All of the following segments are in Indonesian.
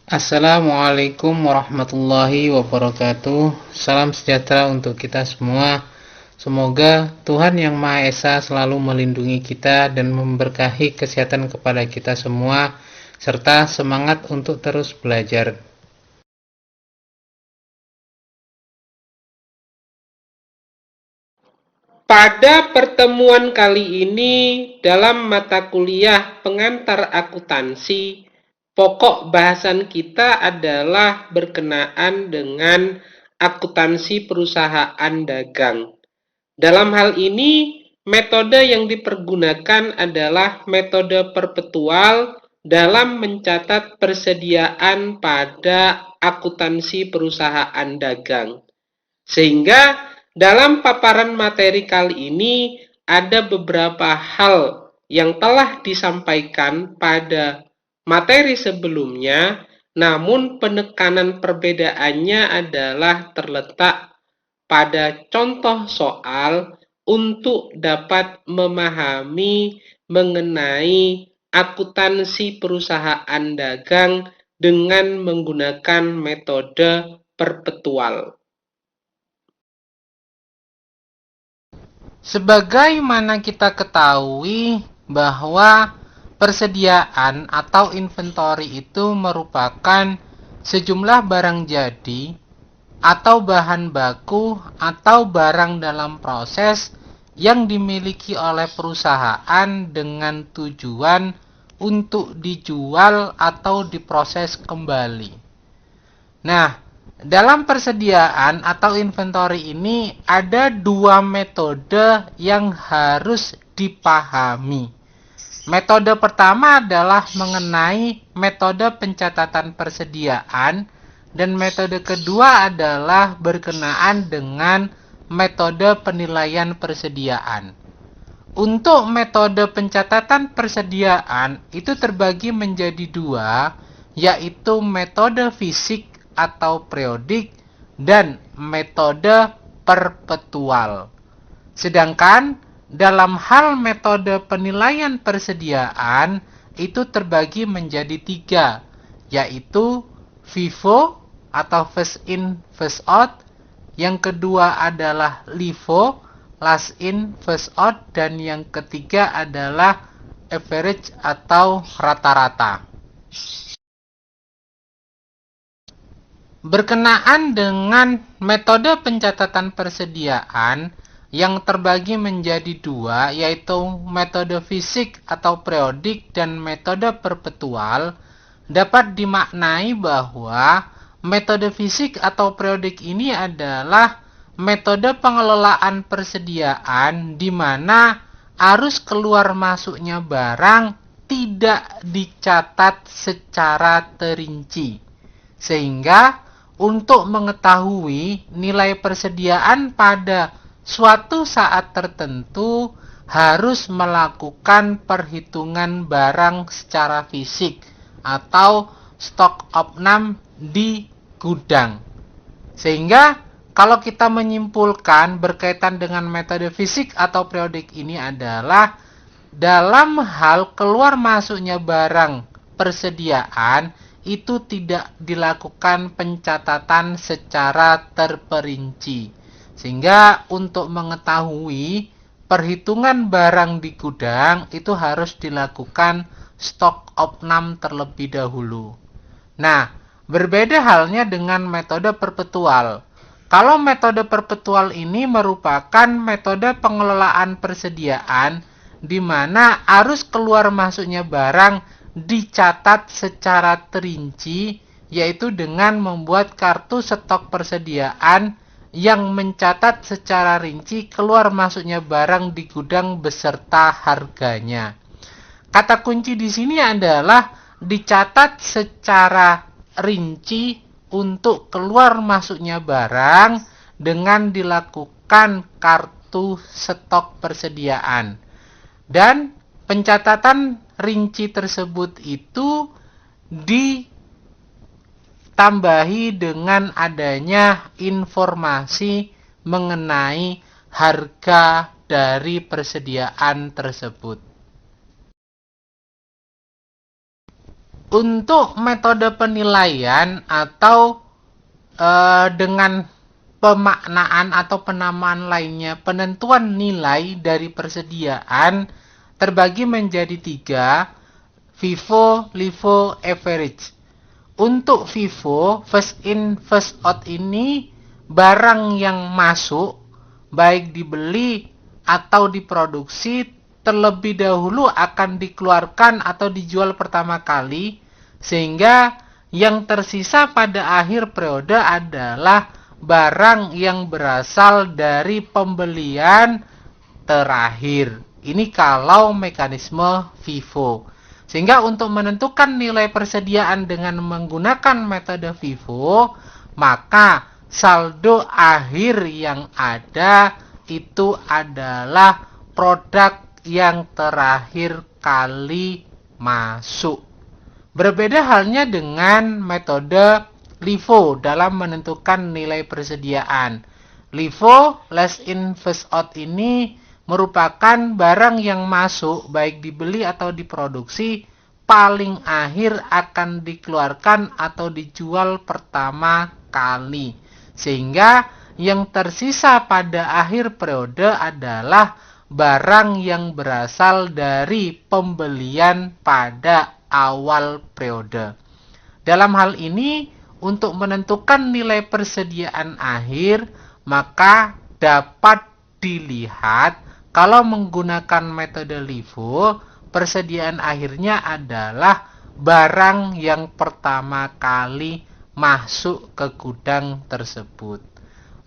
Assalamualaikum warahmatullahi wabarakatuh. Salam sejahtera untuk kita semua. Semoga Tuhan Yang Maha Esa selalu melindungi kita dan memberkahi kesehatan kepada kita semua, serta semangat untuk terus belajar. Pada pertemuan kali ini, dalam mata kuliah pengantar akuntansi, pokok bahasan kita adalah berkenaan dengan akuntansi perusahaan dagang. Dalam hal ini, metode yang dipergunakan adalah metode perpetual dalam mencatat persediaan pada akuntansi perusahaan dagang. Sehingga dalam paparan materi kali ini ada beberapa hal yang telah disampaikan pada materi sebelumnya, namun penekanan perbedaannya adalah terletak pada contoh soal untuk dapat memahami mengenai akuntansi perusahaan dagang dengan menggunakan metode perpetual. Sebagaimana kita ketahui bahwa persediaan atau inventory itu merupakan sejumlah barang jadi atau bahan baku atau barang dalam proses yang dimiliki oleh perusahaan dengan tujuan untuk dijual atau diproses kembali. Nah, dalam persediaan atau inventory ini ada dua metode yang harus dipahami. Metode pertama adalah mengenai metode pencatatan persediaan dan metode kedua adalah berkenaan dengan metode penilaian persediaan. Untuk metode pencatatan persediaan itu terbagi menjadi dua, yaitu metode fisik atau periodik dan metode perpetual. Sedangkan dalam hal metode penilaian persediaan itu terbagi menjadi tiga, yaitu FIFO atau first in first out, yang kedua adalah LIFO, last in first out, dan yang ketiga adalah average atau rata-rata. Berkenaan dengan metode pencatatan persediaan yang terbagi menjadi dua, yaitu metode fisik atau periodik dan metode perpetual, dapat dimaknai bahwa metode fisik atau periodik ini adalah metode pengelolaan persediaan di mana arus keluar masuknya barang tidak dicatat secara terinci, sehingga untuk mengetahui nilai persediaan pada suatu saat tertentu harus melakukan perhitungan barang secara fisik atau stok opnam di gudang. Sehingga kalau kita menyimpulkan berkaitan dengan metode fisik atau periodik ini adalah dalam hal keluar masuknya barang persediaan itu tidak dilakukan pencatatan secara terperinci. Sehingga untuk mengetahui perhitungan barang di gudang itu harus dilakukan stok opnam terlebih dahulu. Nah, berbeda halnya dengan metode perpetual. Kalau metode perpetual ini merupakan metode pengelolaan persediaan di mana arus keluar masuknya barang dicatat secara terinci, yaitu dengan membuat kartu stok persediaan yang mencatat secara rinci keluar masuknya barang di gudang beserta harganya. Kata kunci di sini adalah dicatat secara rinci untuk keluar masuknya barang dengan dilakukan kartu stok persediaan. Dan pencatatan rinci tersebut itu ditambahi dengan adanya informasi mengenai harga dari persediaan tersebut. Untuk metode penilaian atau dengan pemaknaan atau penamaan lainnya, penentuan nilai dari persediaan terbagi menjadi 3, FIFO, LIFO, average. Untuk FIFO, first in, first out ini barang yang masuk, baik dibeli atau diproduksi, terlebih dahulu akan dikeluarkan atau dijual pertama kali, sehingga yang tersisa pada akhir periode adalah barang yang berasal dari pembelian terakhir. Ini kalau mekanisme FIFO. Sehingga untuk menentukan nilai persediaan dengan menggunakan metode FIFO, maka saldo akhir yang ada itu adalah produk yang terakhir kali masuk. Berbeda halnya dengan metode LIFO dalam menentukan nilai persediaan. LIFO, last in first out ini merupakan barang yang masuk, baik dibeli atau diproduksi, paling akhir akan dikeluarkan atau dijual pertama kali. Sehingga yang tersisa pada akhir periode adalah barang yang berasal dari pembelian pada awal periode. Dalam hal ini, untuk menentukan nilai persediaan akhir, maka dapat dilihat kalau menggunakan metode LIFO, persediaan akhirnya adalah barang yang pertama kali masuk ke gudang tersebut.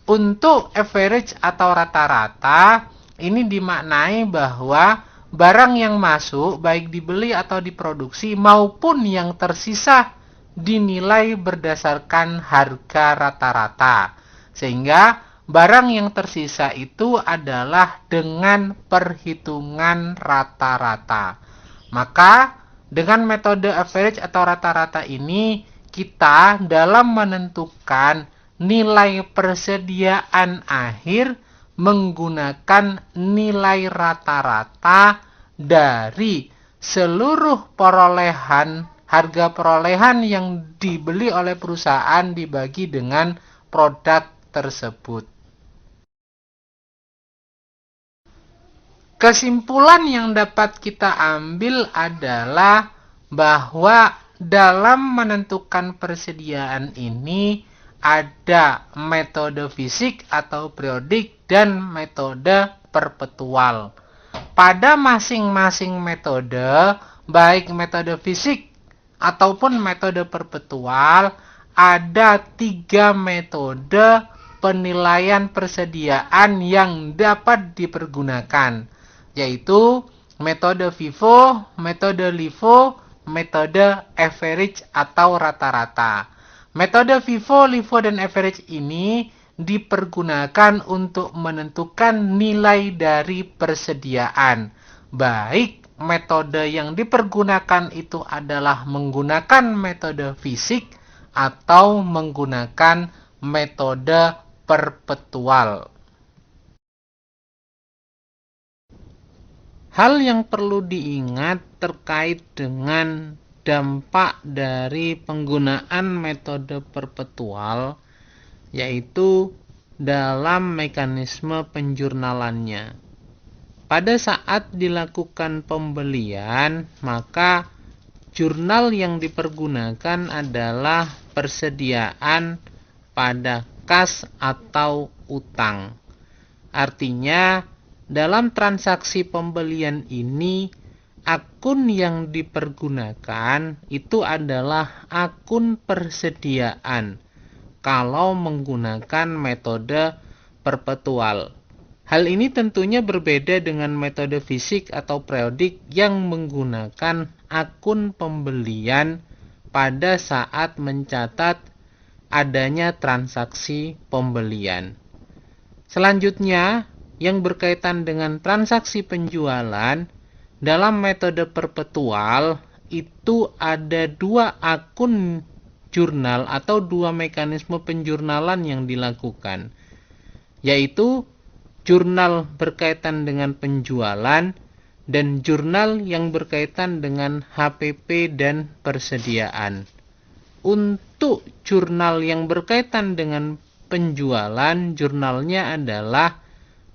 Untuk average atau rata-rata, ini dimaknai bahwa barang yang masuk, baik dibeli atau diproduksi, maupun yang tersisa, dinilai berdasarkan harga rata-rata. Sehingga barang yang tersisa itu adalah dengan perhitungan rata-rata. Maka dengan metode average atau rata-rata ini, kita dalam menentukan nilai persediaan akhir menggunakan nilai rata-rata dari seluruh harga perolehan yang dibeli oleh perusahaan dibagi dengan produk tersebut. Kesimpulan yang dapat kita ambil adalah bahwa dalam menentukan persediaan ini ada metode fisik atau periodik dan metode perpetual. Pada masing-masing metode, baik metode fisik ataupun metode perpetual, ada 3 metode penilaian persediaan yang dapat dipergunakan, yaitu metode FIFO, metode LIFO, metode average atau rata-rata. Metode FIFO, LIFO, dan average ini dipergunakan untuk menentukan nilai dari persediaan. Baik metode yang dipergunakan itu adalah menggunakan metode fisik atau menggunakan metode perpetual. Hal yang perlu diingat terkait dengan dampak dari penggunaan metode perpetual, yaitu dalam mekanisme penjurnalannya. Pada saat dilakukan pembelian, maka jurnal yang dipergunakan adalah persediaan pada kas atau utang. Artinya, dalam transaksi pembelian ini, akun yang dipergunakan itu adalah akun persediaan kalau menggunakan metode perpetual. Hal ini tentunya berbeda dengan metode fisik atau periodik yang menggunakan akun pembelian pada saat mencatat adanya transaksi pembelian. Selanjutnya, yang berkaitan dengan transaksi penjualan, dalam metode perpetual itu ada 2 akun jurnal atau 2 mekanisme penjurnalan yang dilakukan, yaitu jurnal berkaitan dengan penjualan dan jurnal yang berkaitan dengan HPP dan persediaan. Untuk jurnal yang berkaitan dengan penjualan, jurnalnya adalah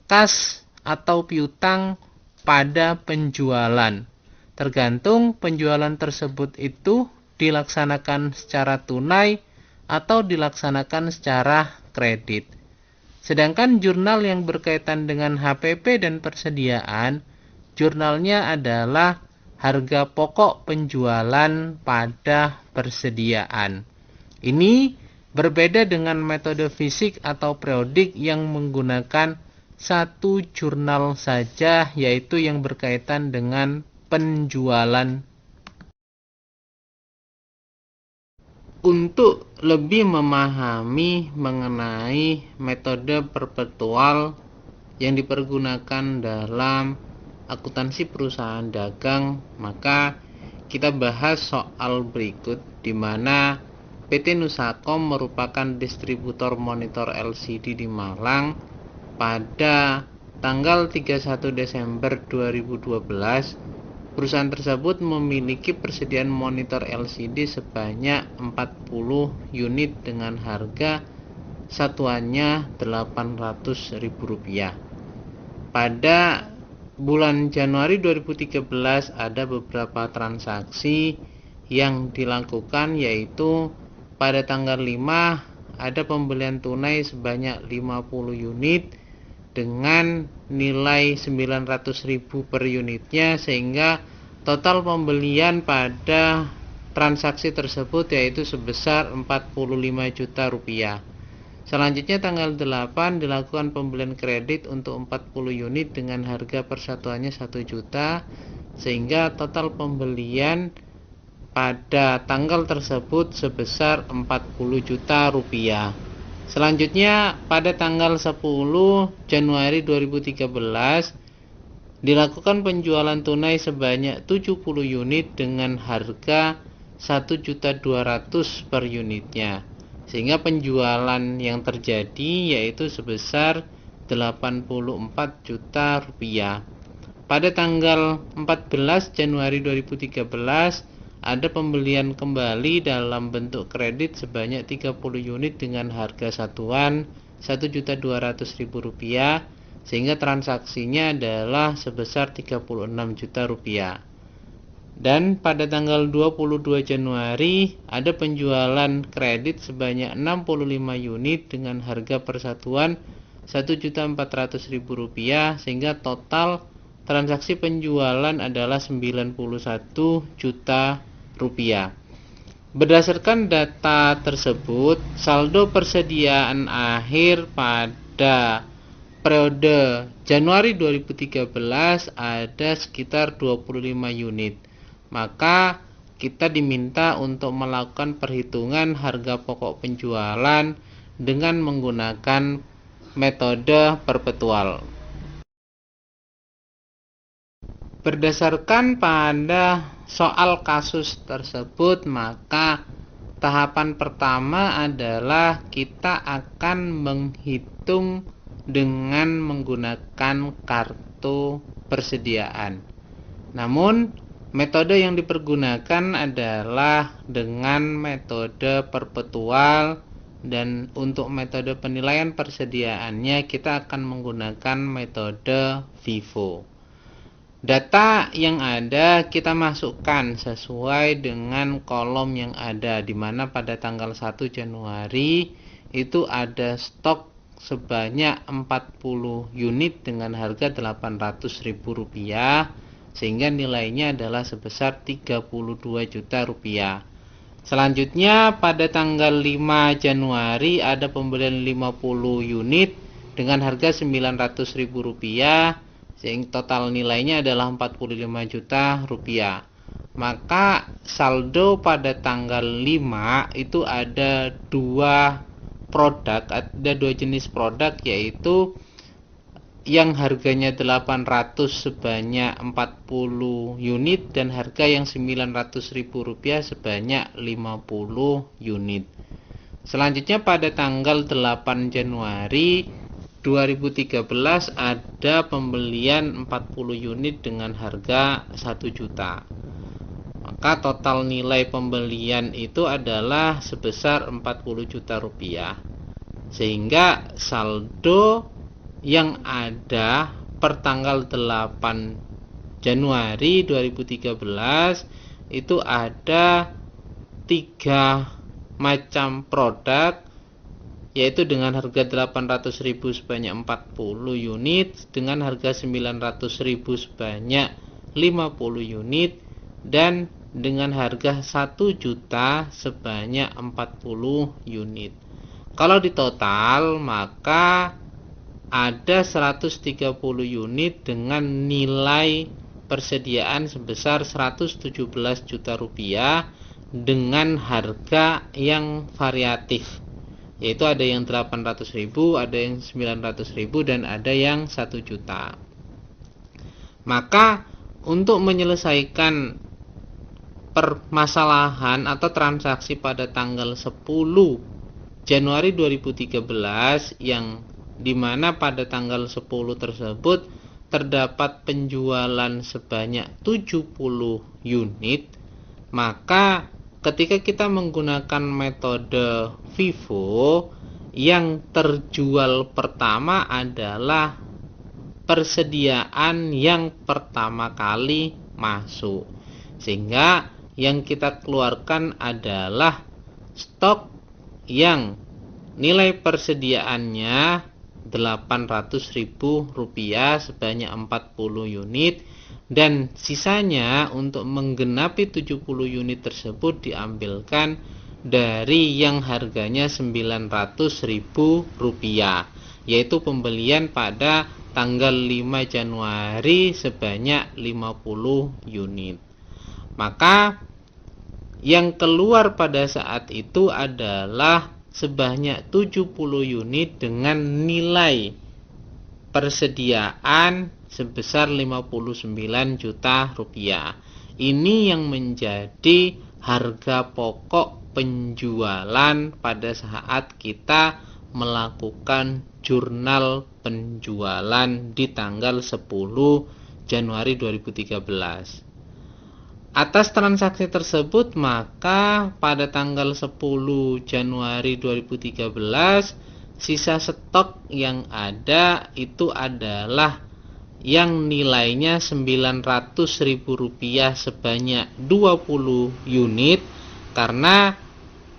kas atau piutang pada penjualan. Tergantung penjualan tersebut itu dilaksanakan secara tunai atau dilaksanakan secara kredit. Sedangkan jurnal yang berkaitan dengan HPP dan persediaan, jurnalnya adalah harga pokok penjualan pada persediaan. Ini berbeda dengan metode fisik atau periodik yang menggunakan satu jurnal saja, yaitu yang berkaitan dengan penjualan. Untuk lebih memahami mengenai metode perpetual yang dipergunakan dalam akuntansi perusahaan dagang, maka kita bahas soal berikut, di mana PT Nusakom merupakan distributor monitor LCD di Malang. Pada tanggal 31 Desember 2012, perusahaan tersebut memiliki persediaan monitor LCD sebanyak 40 unit dengan harga satuannya Rp800.000. Pada bulan Januari 2013 ada beberapa transaksi yang dilakukan, yaitu pada tanggal 5 ada pembelian tunai sebanyak 50 unit dengan nilai 900.000 per unitnya, sehingga total pembelian pada transaksi tersebut yaitu sebesar Rp45 juta. Selanjutnya tanggal 8 dilakukan pembelian kredit untuk 40 unit dengan harga persatuannya 1 juta, sehingga total pembelian pada tanggal tersebut sebesar Rp40 juta. Selanjutnya pada tanggal 10 Januari 2013 dilakukan penjualan tunai sebanyak 70 unit dengan harga Rp1.200.000 per unitnya, sehingga penjualan yang terjadi yaitu sebesar Rp84 juta. Pada tanggal 14 Januari 2013 ada pembelian kembali dalam bentuk kredit sebanyak 30 unit dengan harga satuan Rp1.200.000, sehingga transaksinya adalah sebesar Rp36 juta. Dan pada tanggal 22 Januari ada penjualan kredit sebanyak 65 unit dengan harga persatuan Rp1.400.000, sehingga total transaksi penjualan adalah Rp91 juta. Berdasarkan data tersebut, saldo persediaan akhir pada periode Januari 2013 ada sekitar 25 unit. Maka kita diminta untuk melakukan perhitungan harga pokok penjualan dengan menggunakan metode perpetual. Berdasarkan pada soal kasus tersebut, maka tahapan pertama adalah kita akan menghitung dengan menggunakan kartu persediaan. Namun metode yang dipergunakan adalah dengan metode perpetual, dan untuk metode penilaian persediaannya kita akan menggunakan metode FIFO. Data yang ada kita masukkan sesuai dengan kolom yang ada, di mana pada tanggal 1 Januari itu ada stok sebanyak 40 unit dengan harga Rp800.000, sehingga nilainya adalah sebesar Rp32 juta. Selanjutnya pada tanggal 5 Januari ada pembelian 50 unit dengan harga Rp900.000, sehingga total nilainya adalah Rp45 juta. Maka saldo pada tanggal 5 itu ada dua jenis produk, yaitu yang harganya 800 sebanyak 40 unit dan harga yang Rp900.000 sebanyak 50 unit. Selanjutnya pada tanggal 8 Januari 2013 ada pembelian 40 unit dengan harga 1 juta. Maka total nilai pembelian itu adalah sebesar 40 juta rupiah. Sehingga saldo yang ada per tanggal 8 Januari 2013 itu ada 3 macam produk, yaitu dengan harga 800.000 sebanyak 40 unit, dengan harga 900.000 sebanyak 50 unit, dan dengan harga 1 juta sebanyak 40 unit. Kalau di total maka ada 130 unit dengan nilai persediaan sebesar 117 juta rupiah dengan harga yang variatif, yaitu ada yang 800.000, ada yang 900.000, dan ada yang 1 juta. Maka untuk menyelesaikan permasalahan atau transaksi pada tanggal 10 Januari 2013 yang dimana pada tanggal 10 tersebut terdapat penjualan sebanyak 70 unit, maka ketika kita menggunakan metode FIFO, yang terjual pertama adalah persediaan yang pertama kali masuk, sehingga yang kita keluarkan adalah stok yang nilai persediaannya 800.000 rupiah sebanyak 40 unit, dan sisanya untuk menggenapi 70 unit tersebut diambilkan dari yang harganya 900.000 rupiah, yaitu pembelian pada tanggal 5 Januari sebanyak 50 unit. Maka yang keluar pada saat itu adalah sebanyak 70 unit dengan nilai persediaan sebesar 59 juta rupiah. Ini yang menjadi harga pokok penjualan pada saat kita melakukan jurnal penjualan di tanggal 10 Januari 2013. Atas transaksi tersebut, maka pada tanggal 10 Januari 2013 sisa stok yang ada itu adalah yang nilainya 900.000 rupiah sebanyak 20 unit, karena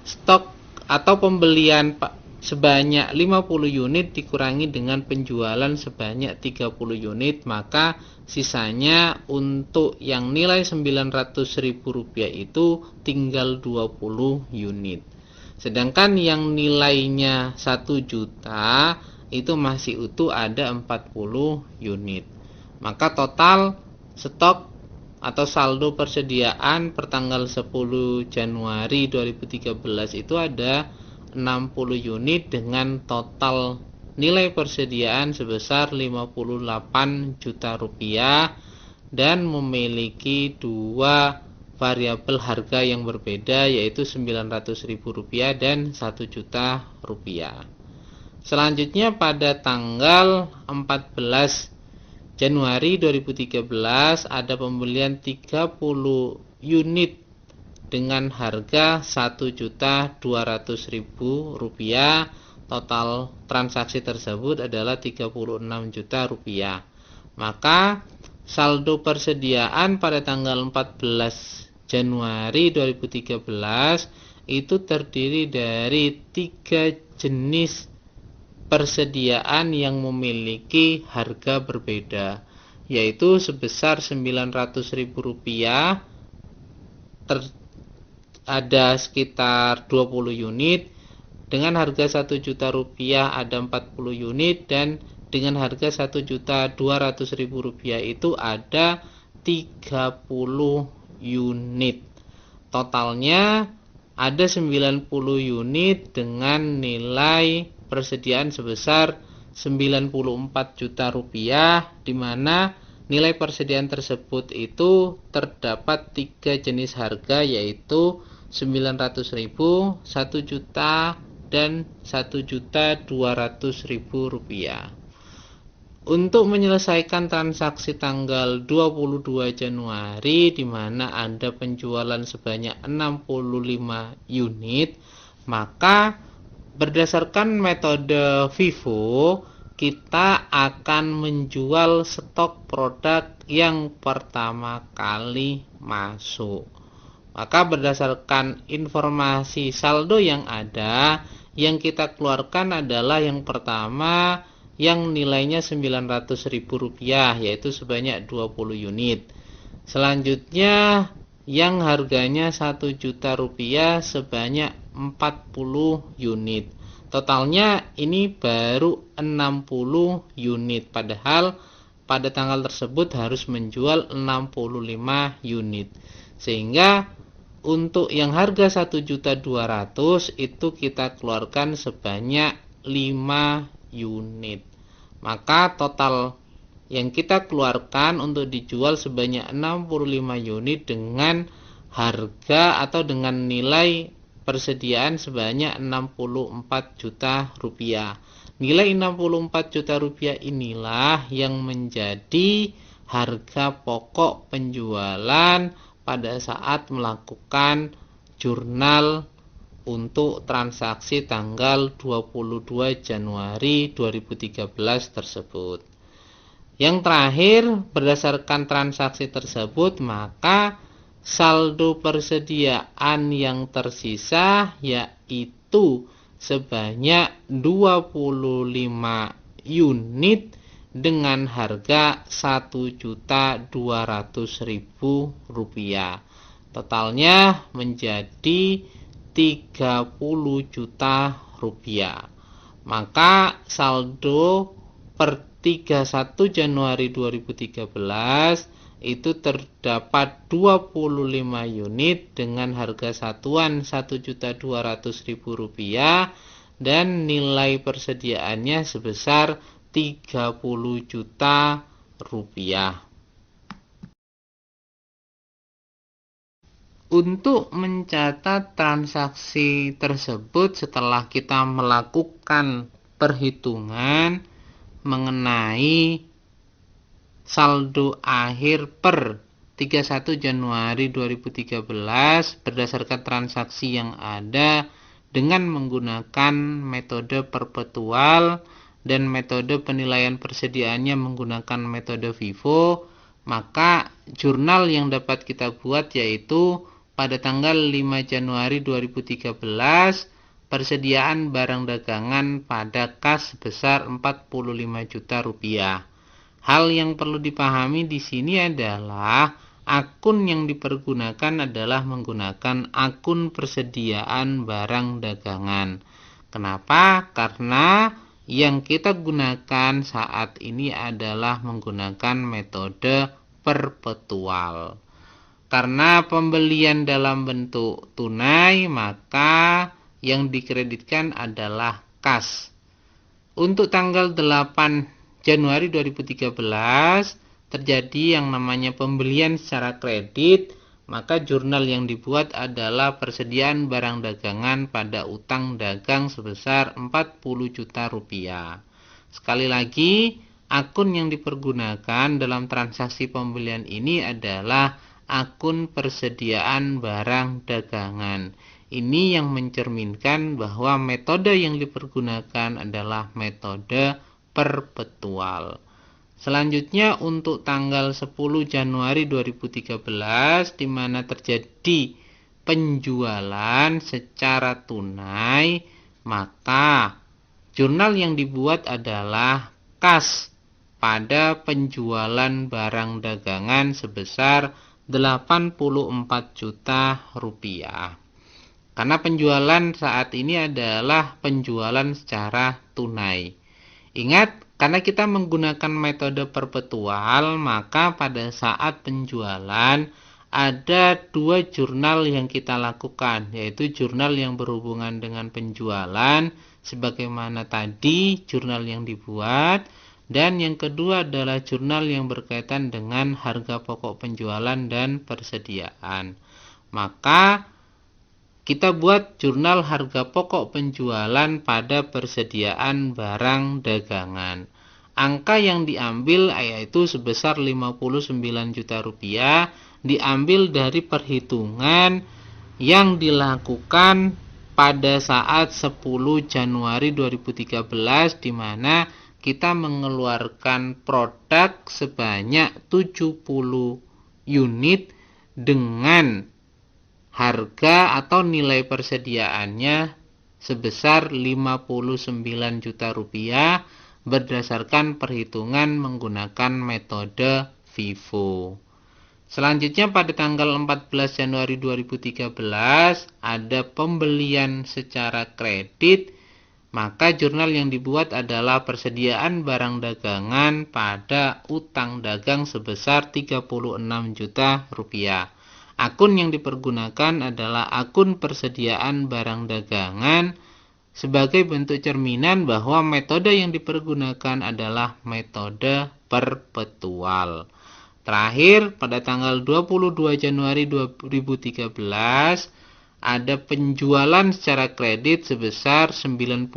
stok atau pembelian sebanyak 50 unit dikurangi dengan penjualan sebanyak 30 unit, maka sisanya untuk yang nilai 900.000 rupiah itu tinggal 20 unit. Sedangkan yang nilainya 1 juta itu masih utuh, ada 40 unit. Maka total stok atau saldo persediaan per tanggal 10 Januari 2013 itu ada 60 unit dengan total nilai persediaan sebesar 58 juta rupiah dan memiliki dua variabel harga yang berbeda, yaitu 900.000 rupiah dan 1 juta rupiah. Selanjutnya pada tanggal 14 Januari 2013 ada pembelian 30 unit dengan harga 1.200.000 rupiah. Total transaksi tersebut adalah 36 juta rupiah. Maka saldo persediaan pada tanggal 14 Januari 2013 itu terdiri dari 3 jenis persediaan yang memiliki harga berbeda, yaitu sebesar 900.000 rupiah ada sekitar 20 unit, dengan harga 1 juta rupiah ada 40 unit, dan dengan harga 1.200.000 rupiah itu ada 30 unit. Totalnya ada 90 unit dengan nilai persediaan sebesar 94 juta rupiah, di mana nilai persediaan tersebut itu terdapat 3 jenis harga, yaitu 900.000, 1 juta, dan Rp1.200.000. Untuk menyelesaikan transaksi tanggal 22 Januari di mana ada penjualan sebanyak 65 unit, maka berdasarkan metode FIFO kita akan menjual stok produk yang pertama kali masuk. Maka berdasarkan informasi saldo yang ada, yang kita keluarkan adalah yang pertama yang nilainya Rp900.000, yaitu sebanyak 20 unit. Selanjutnya yang harganya Rp1.000.000 sebanyak 40 unit. Totalnya ini baru 60 unit, padahal pada tanggal tersebut harus menjual 65 unit. Sehingga untuk yang harga 1.200.000 itu kita keluarkan sebanyak 5 unit. Maka total yang kita keluarkan untuk dijual sebanyak 65 unit dengan harga atau dengan nilai persediaan sebanyak Rp64 juta. Nilai Rp64 juta inilah yang menjadi harga pokok penjualan pada saat melakukan jurnal untuk transaksi tanggal 22 Januari 2013 tersebut. Yang terakhir, berdasarkan transaksi tersebut, maka saldo persediaan yang tersisa yaitu sebanyak 25 unit dengan harga Rp1.200.000. Totalnya menjadi Rp30 juta. Maka saldo per 31 Januari 2013 itu terdapat 25 unit dengan harga satuan Rp1.200.000 dan nilai persediaannya sebesar Rp30 juta. Untuk mencatat transaksi tersebut setelah kita melakukan perhitungan mengenai saldo akhir per 31 Januari 2013 berdasarkan transaksi yang ada dengan menggunakan metode perpetual dan metode penilaian persediaannya menggunakan metode FIFO, maka jurnal yang dapat kita buat yaitu pada tanggal 5 Januari 2013 persediaan barang dagangan pada kas sebesar Rp45 juta. Hal yang perlu dipahami di sini adalah akun yang dipergunakan adalah menggunakan akun persediaan barang dagangan. Kenapa? Karena yang kita gunakan saat ini adalah menggunakan metode perpetual. Karena pembelian dalam bentuk tunai, maka yang dikreditkan adalah kas. Untuk tanggal 8 Januari 2013 terjadi yang namanya pembelian secara kredit, maka jurnal yang dibuat adalah persediaan barang dagangan pada utang dagang sebesar Rp40 juta. Sekali lagi, akun yang dipergunakan dalam transaksi pembelian ini adalah akun persediaan barang dagangan. Ini yang mencerminkan bahwa metode yang dipergunakan adalah metode perpetual. Selanjutnya untuk tanggal 10 Januari 2013 di mana terjadi penjualan secara tunai, maka jurnal yang dibuat adalah kas pada penjualan barang dagangan sebesar Rp84 juta. Karena penjualan saat ini adalah penjualan secara tunai. Ingat, karena kita menggunakan metode perpetual, maka pada saat penjualan ada dua jurnal yang kita lakukan, yaitu jurnal yang berhubungan dengan penjualan, sebagaimana tadi jurnal yang dibuat, dan yang kedua adalah jurnal yang berkaitan dengan harga pokok penjualan dan persediaan. Maka kita buat jurnal harga pokok penjualan pada persediaan barang dagangan. Angka yang diambil yaitu sebesar 59 juta rupiah diambil dari perhitungan yang dilakukan pada saat 10 Januari 2013 di mana kita mengeluarkan produk sebanyak 70 unit dengan harga atau nilai persediaannya sebesar 59 juta rupiah berdasarkan perhitungan menggunakan metode FIFO. Selanjutnya pada tanggal 14 Januari 2013 ada pembelian secara kredit, maka jurnal yang dibuat adalah persediaan barang dagangan pada utang dagang sebesar 36 juta rupiah. Akun yang dipergunakan adalah akun persediaan barang dagangan sebagai bentuk cerminan bahwa metode yang dipergunakan adalah metode perpetual. Terakhir, pada tanggal 22 Januari 2013 ada penjualan secara kredit sebesar 91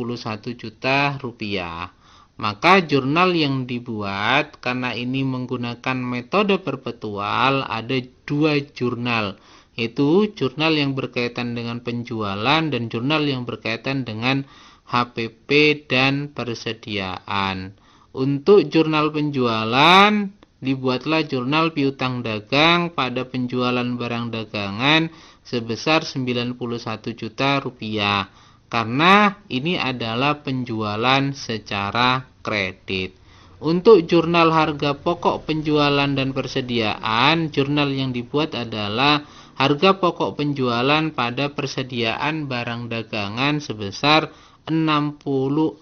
juta rupiah. Maka jurnal yang dibuat karena ini menggunakan metode perpetual ada 2 jurnal, yaitu jurnal yang berkaitan dengan penjualan dan jurnal yang berkaitan dengan HPP dan persediaan. Untuk jurnal penjualan dibuatlah jurnal piutang dagang pada penjualan barang dagangan sebesar 91 juta rupiah karena ini adalah penjualan secara kredit. Untuk jurnal harga pokok penjualan dan persediaan, jurnal yang dibuat adalah harga pokok penjualan pada persediaan barang dagangan sebesar 64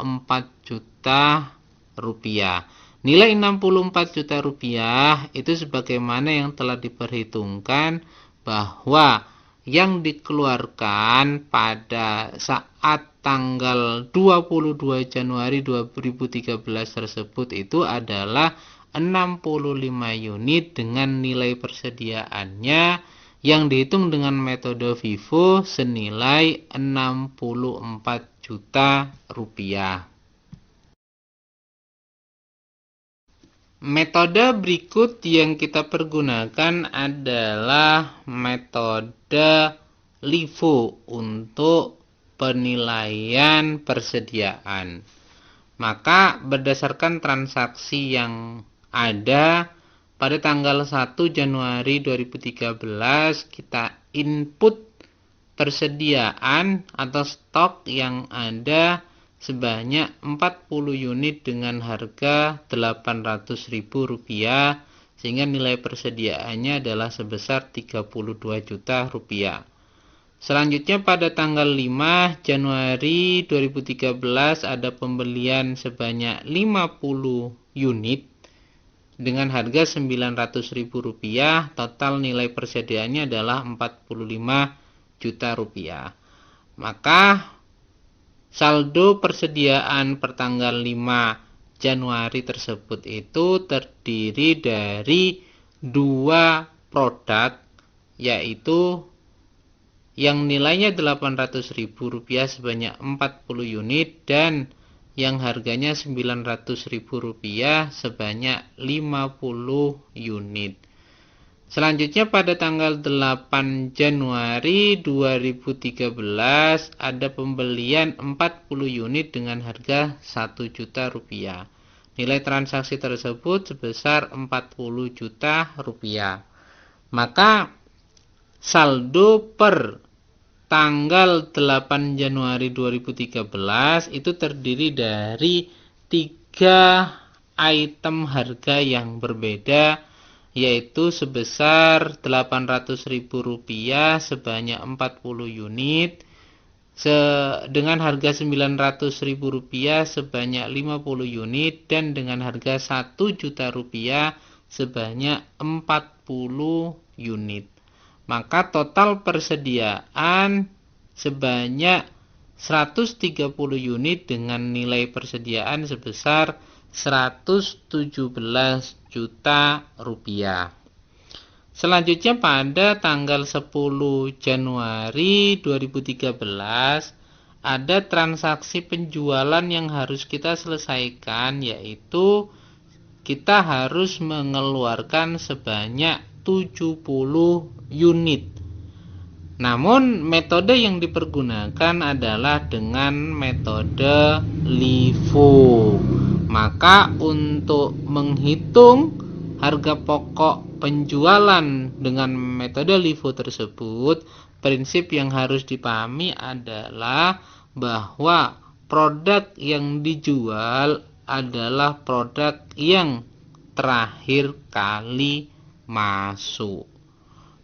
juta rupiah. Nilai 64 juta rupiah itu sebagaimana yang telah diperhitungkan bahwa yang dikeluarkan pada saat tanggal 22 Januari 2013 tersebut itu adalah 65 unit dengan nilai persediaannya yang dihitung dengan metode FIFO senilai 64 juta rupiah. Metode berikut yang kita pergunakan adalah metode LIFO untuk penilaian persediaan. Maka berdasarkan transaksi yang ada pada tanggal 1 Januari 2013 kita input persediaan atau stok yang ada sebanyak 40 unit dengan harga Rp800.000 sehingga nilai persediaannya adalah sebesar 32 juta rupiah. Selanjutnya pada tanggal 5 Januari 2013 ada pembelian sebanyak 50 unit dengan harga Rp900.000, total nilai persediaannya adalah 45 juta rupiah. Maka saldo persediaan pertanggal 5 Januari tersebut itu terdiri dari 2 produk, yaitu yang nilainya Rp800.000 sebanyak 40 unit dan yang harganya Rp900.000 sebanyak 50 unit. Selanjutnya pada tanggal 8 Januari 2013 ada pembelian 40 unit dengan harga Rp1 juta. Nilai transaksi tersebut sebesar Rp40 juta. Maka saldo per tanggal 8 Januari 2013 itu terdiri dari 3 item harga yang berbeda, yaitu sebesar Rp800.000 sebanyak 40 unit, dengan harga Rp900.000 sebanyak 50 unit, dan dengan harga Rp1 juta sebanyak 40 unit. Maka total persediaan sebanyak 130 unit dengan nilai persediaan sebesar Rp117 juta. Selanjutnya pada tanggal 10 Januari 2013 ada transaksi penjualan yang harus kita selesaikan, yaitu kita harus mengeluarkan sebanyak 70 unit. Namun metode yang dipergunakan adalah dengan metode LIFO. Maka untuk menghitung harga pokok penjualan dengan metode LIFO tersebut, prinsip yang harus dipahami adalah bahwa produk yang dijual adalah produk yang terakhir kali masuk.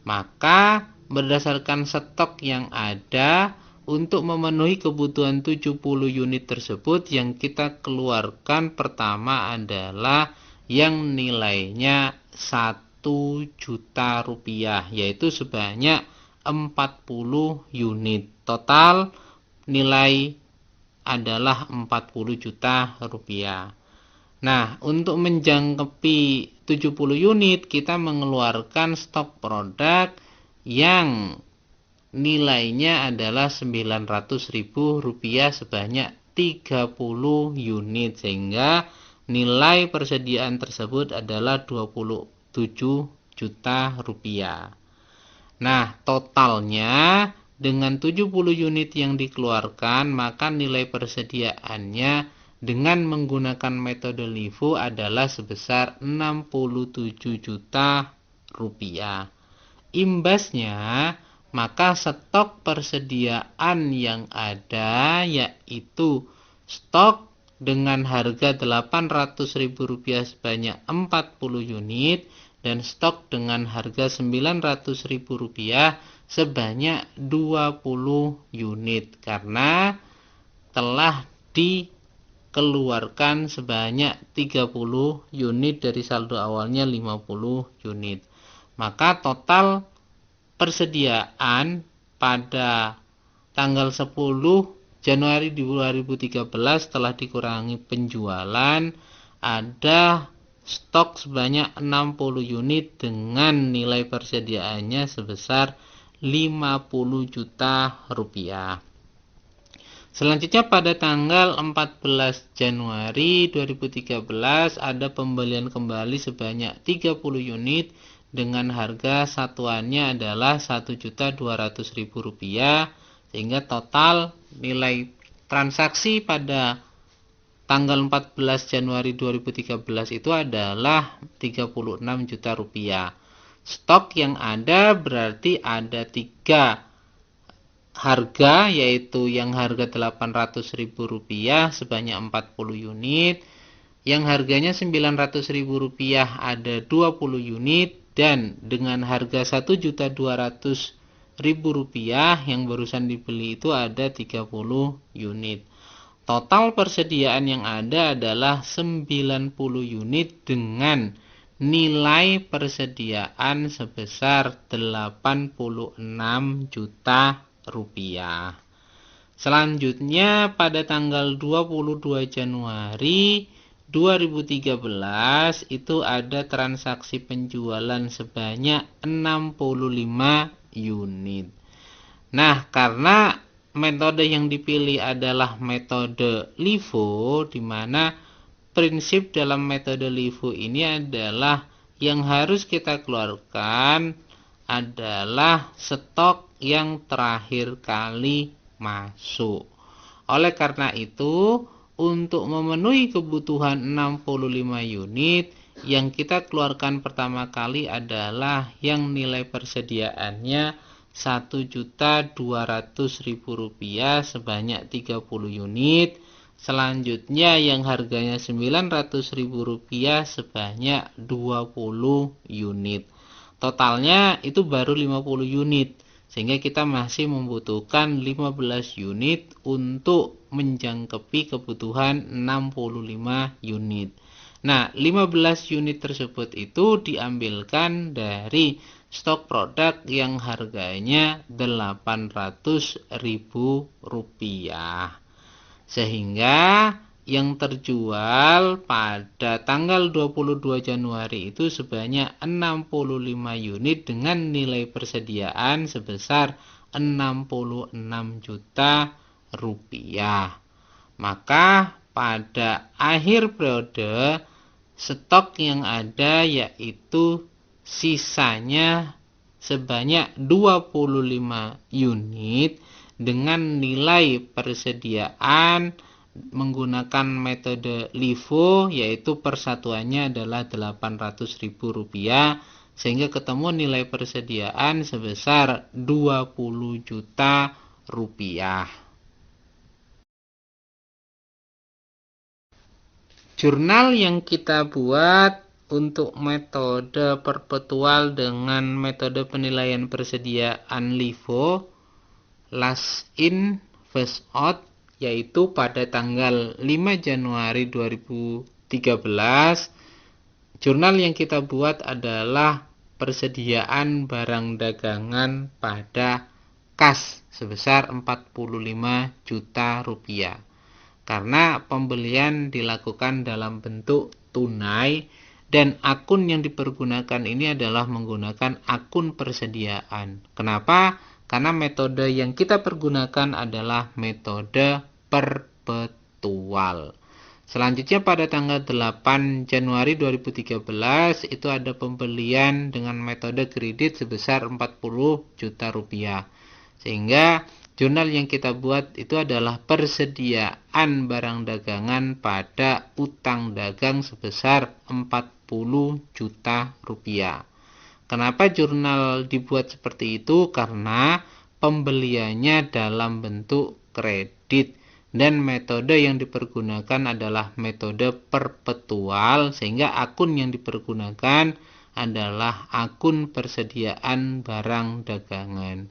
Maka berdasarkan stok yang ada, untuk memenuhi kebutuhan 70 unit tersebut, yang kita keluarkan pertama adalah yang nilainya 1 juta rupiah, yaitu sebanyak 40 unit. Total nilai adalah 40 juta rupiah. Nah, untuk menjangkepi 70 unit, kita mengeluarkan stok produk yang nilainya adalah Rp900.000 sebanyak 30 unit, sehingga nilai persediaan tersebut adalah 27 juta rupiah. Nah, totalnya dengan 70 unit yang dikeluarkan, maka nilai persediaannya dengan menggunakan metode LIFO adalah sebesar 67 juta rupiah. Imbasnya, maka stok persediaan yang ada, yaitu stok dengan harga Rp800.000 sebanyak 40 unit dan stok dengan harga Rp900.000 sebanyak 20 unit, karena telah dikeluarkan sebanyak 30 unit dari saldo awalnya 50 unit. Maka total persediaan pada tanggal 10 Januari 2013 telah dikurangi penjualan, ada stok sebanyak 60 unit dengan nilai persediaannya sebesar 50 juta rupiah. Selanjutnya pada tanggal 14 Januari 2013 ada pembelian kembali sebanyak 30 unit dengan harga satuannya adalah Rp1.200.000, sehingga total nilai transaksi pada tanggal 14 Januari 2013 itu adalah Rp36 juta. Stok yang ada berarti ada 3 harga, yaitu yang harga Rp800.000 sebanyak 40 unit, yang harganya Rp900.000 ada 20 unit, dan dengan harga Rp1.200.000 yang barusan dibeli itu ada 30 unit. Total persediaan yang ada adalah 90 unit dengan nilai persediaan sebesar Rp86 juta. Selanjutnya pada tanggal 22 Januari 2013 itu ada transaksi penjualan sebanyak 65 unit. Nah, karena metode yang dipilih adalah metode LIFO, di mana prinsip dalam metode LIFO ini adalah yang harus kita keluarkan adalah stok yang terakhir kali masuk. Oleh karena itu, untuk memenuhi kebutuhan 65 unit, yang kita keluarkan pertama kali adalah yang nilai persediaannya Rp1.200.000 sebanyak 30 unit. Selanjutnya yang harganya Rp900.000 sebanyak 20 unit. Totalnya itu baru 50 unit, sehingga kita masih membutuhkan 15 unit untuk menjangkepi kebutuhan 65 unit. Nah, 15 unit tersebut itu diambilkan dari stok produk yang harganya Rp800.000. Sehingga yang terjual pada tanggal 22 Januari itu sebanyak 65 unit dengan nilai persediaan sebesar 66 juta rupiah. Maka pada akhir periode stok yang ada yaitu sisanya sebanyak 25 unit dengan nilai persediaan menggunakan metode LIFO, yaitu persatuannya adalah Rp800.000, sehingga ketemu nilai persediaan sebesar 20 juta rupiah. Jurnal yang kita buat untuk metode perpetual dengan metode penilaian persediaan LIFO, last in first out, yaitu pada tanggal 5 Januari 2013. Jurnal yang kita buat adalah persediaan barang dagangan pada kas sebesar 45 juta rupiah. Karena pembelian dilakukan dalam bentuk tunai dan akun yang dipergunakan ini adalah menggunakan akun persediaan. Kenapa? Karena metode yang kita pergunakan adalah metode perpetual. Selanjutnya pada tanggal 8 Januari 2013 itu ada pembelian dengan metode kredit sebesar 40 juta rupiah. Sehingga jurnal yang kita buat itu adalah persediaan barang dagangan pada utang dagang sebesar 40 juta rupiah. Kenapa jurnal dibuat seperti itu? Karena pembeliannya dalam bentuk kredit dan metode yang dipergunakan adalah metode perpetual, sehingga akun yang dipergunakan adalah akun persediaan barang dagangan.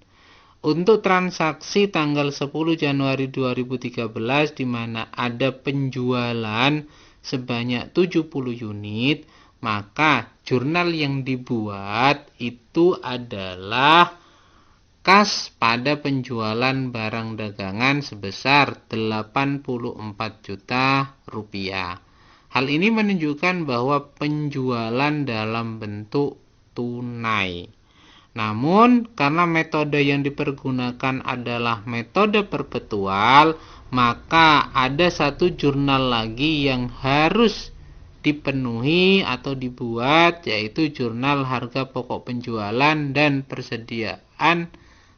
Untuk transaksi tanggal 10 Januari 2013 di mana ada penjualan sebanyak 70 unit, maka jurnal yang dibuat itu adalah kas pada penjualan barang dagangan sebesar 84 juta rupiah. Hal ini menunjukkan bahwa penjualan dalam bentuk tunai. Namun, karena metode yang dipergunakan adalah metode perpetual, maka ada satu jurnal lagi yang harus dipenuhi atau dibuat, yaitu jurnal harga pokok penjualan dan persediaan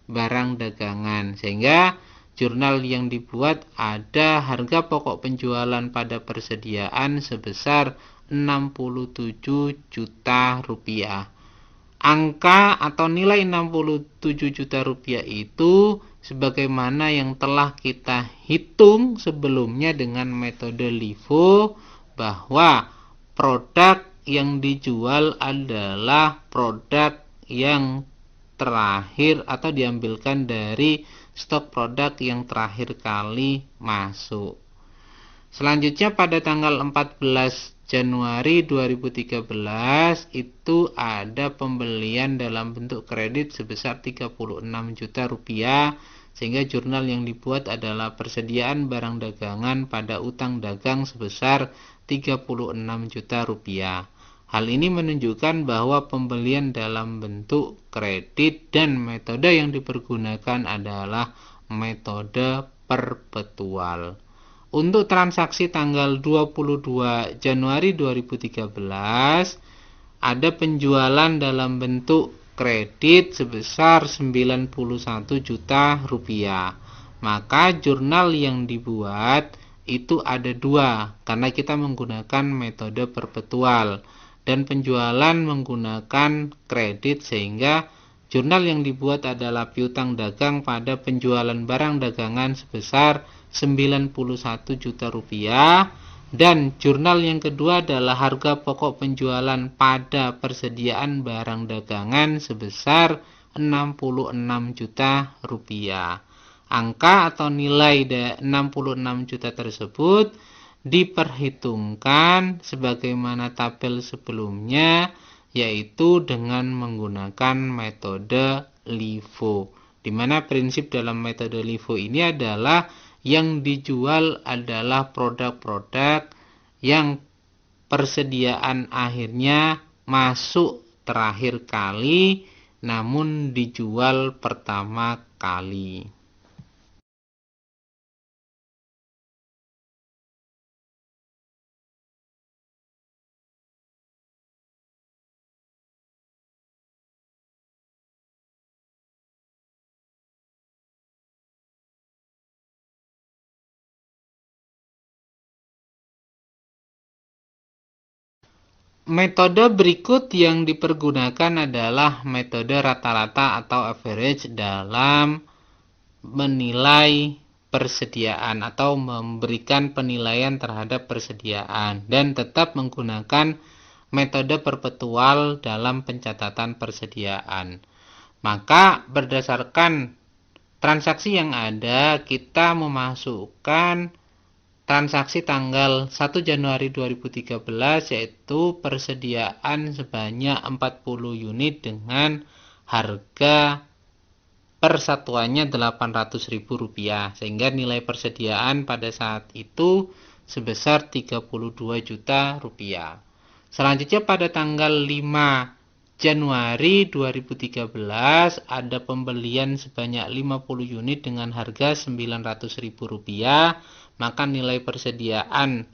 barang dagangan. Sehingga jurnal yang dibuat ada harga pokok penjualan pada persediaan sebesar 67 juta rupiah. Angka atau nilai 67 juta rupiah itu sebagaimana yang telah kita hitung sebelumnya dengan metode LIFO, bahwa produk yang dijual adalah produk yang terakhir atau diambilkan dari stok produk yang terakhir kali masuk. Selanjutnya pada tanggal 14 Januari 2013 itu ada pembelian dalam bentuk kredit sebesar 36 juta rupiah, sehingga jurnal yang dibuat adalah persediaan barang dagangan pada utang dagang sebesar 36 juta rupiah. Hal ini menunjukkan bahwa pembelian dalam bentuk kredit dan metode yang dipergunakan adalah metode perpetual. Untuk transaksi tanggal 22 Januari 2013 ada penjualan dalam bentuk kredit sebesar 91 juta rupiah. Maka jurnal yang dibuat itu ada dua, karena kita menggunakan metode perpetual dan penjualan menggunakan kredit, sehingga jurnal yang dibuat adalah piutang dagang pada penjualan barang dagangan sebesar 91 juta rupiah, dan jurnal yang kedua adalah harga pokok penjualan pada persediaan barang dagangan sebesar 66 juta rupiah. Angka atau nilai 66 juta tersebut diperhitungkan sebagaimana tabel sebelumnya, yaitu dengan menggunakan metode LIFO. Di mana prinsip dalam metode LIFO ini adalah yang dijual adalah produk-produk yang persediaan akhirnya masuk terakhir kali namun dijual pertama kali. Metode berikut yang dipergunakan adalah metode rata-rata atau average dalam menilai persediaan atau memberikan penilaian terhadap persediaan dan tetap menggunakan metode perpetual dalam pencatatan persediaan. Maka berdasarkan transaksi yang ada, kita memasukkan transaksi tanggal 1 Januari 2013 yaitu persediaan sebanyak 40 unit dengan harga per satuannya Rp800.000 sehingga nilai persediaan pada saat itu sebesar Rp32 juta. Selanjutnya pada tanggal 5 Januari 2013 ada pembelian sebanyak 50 unit dengan harga Rp900.000, maka nilai persediaan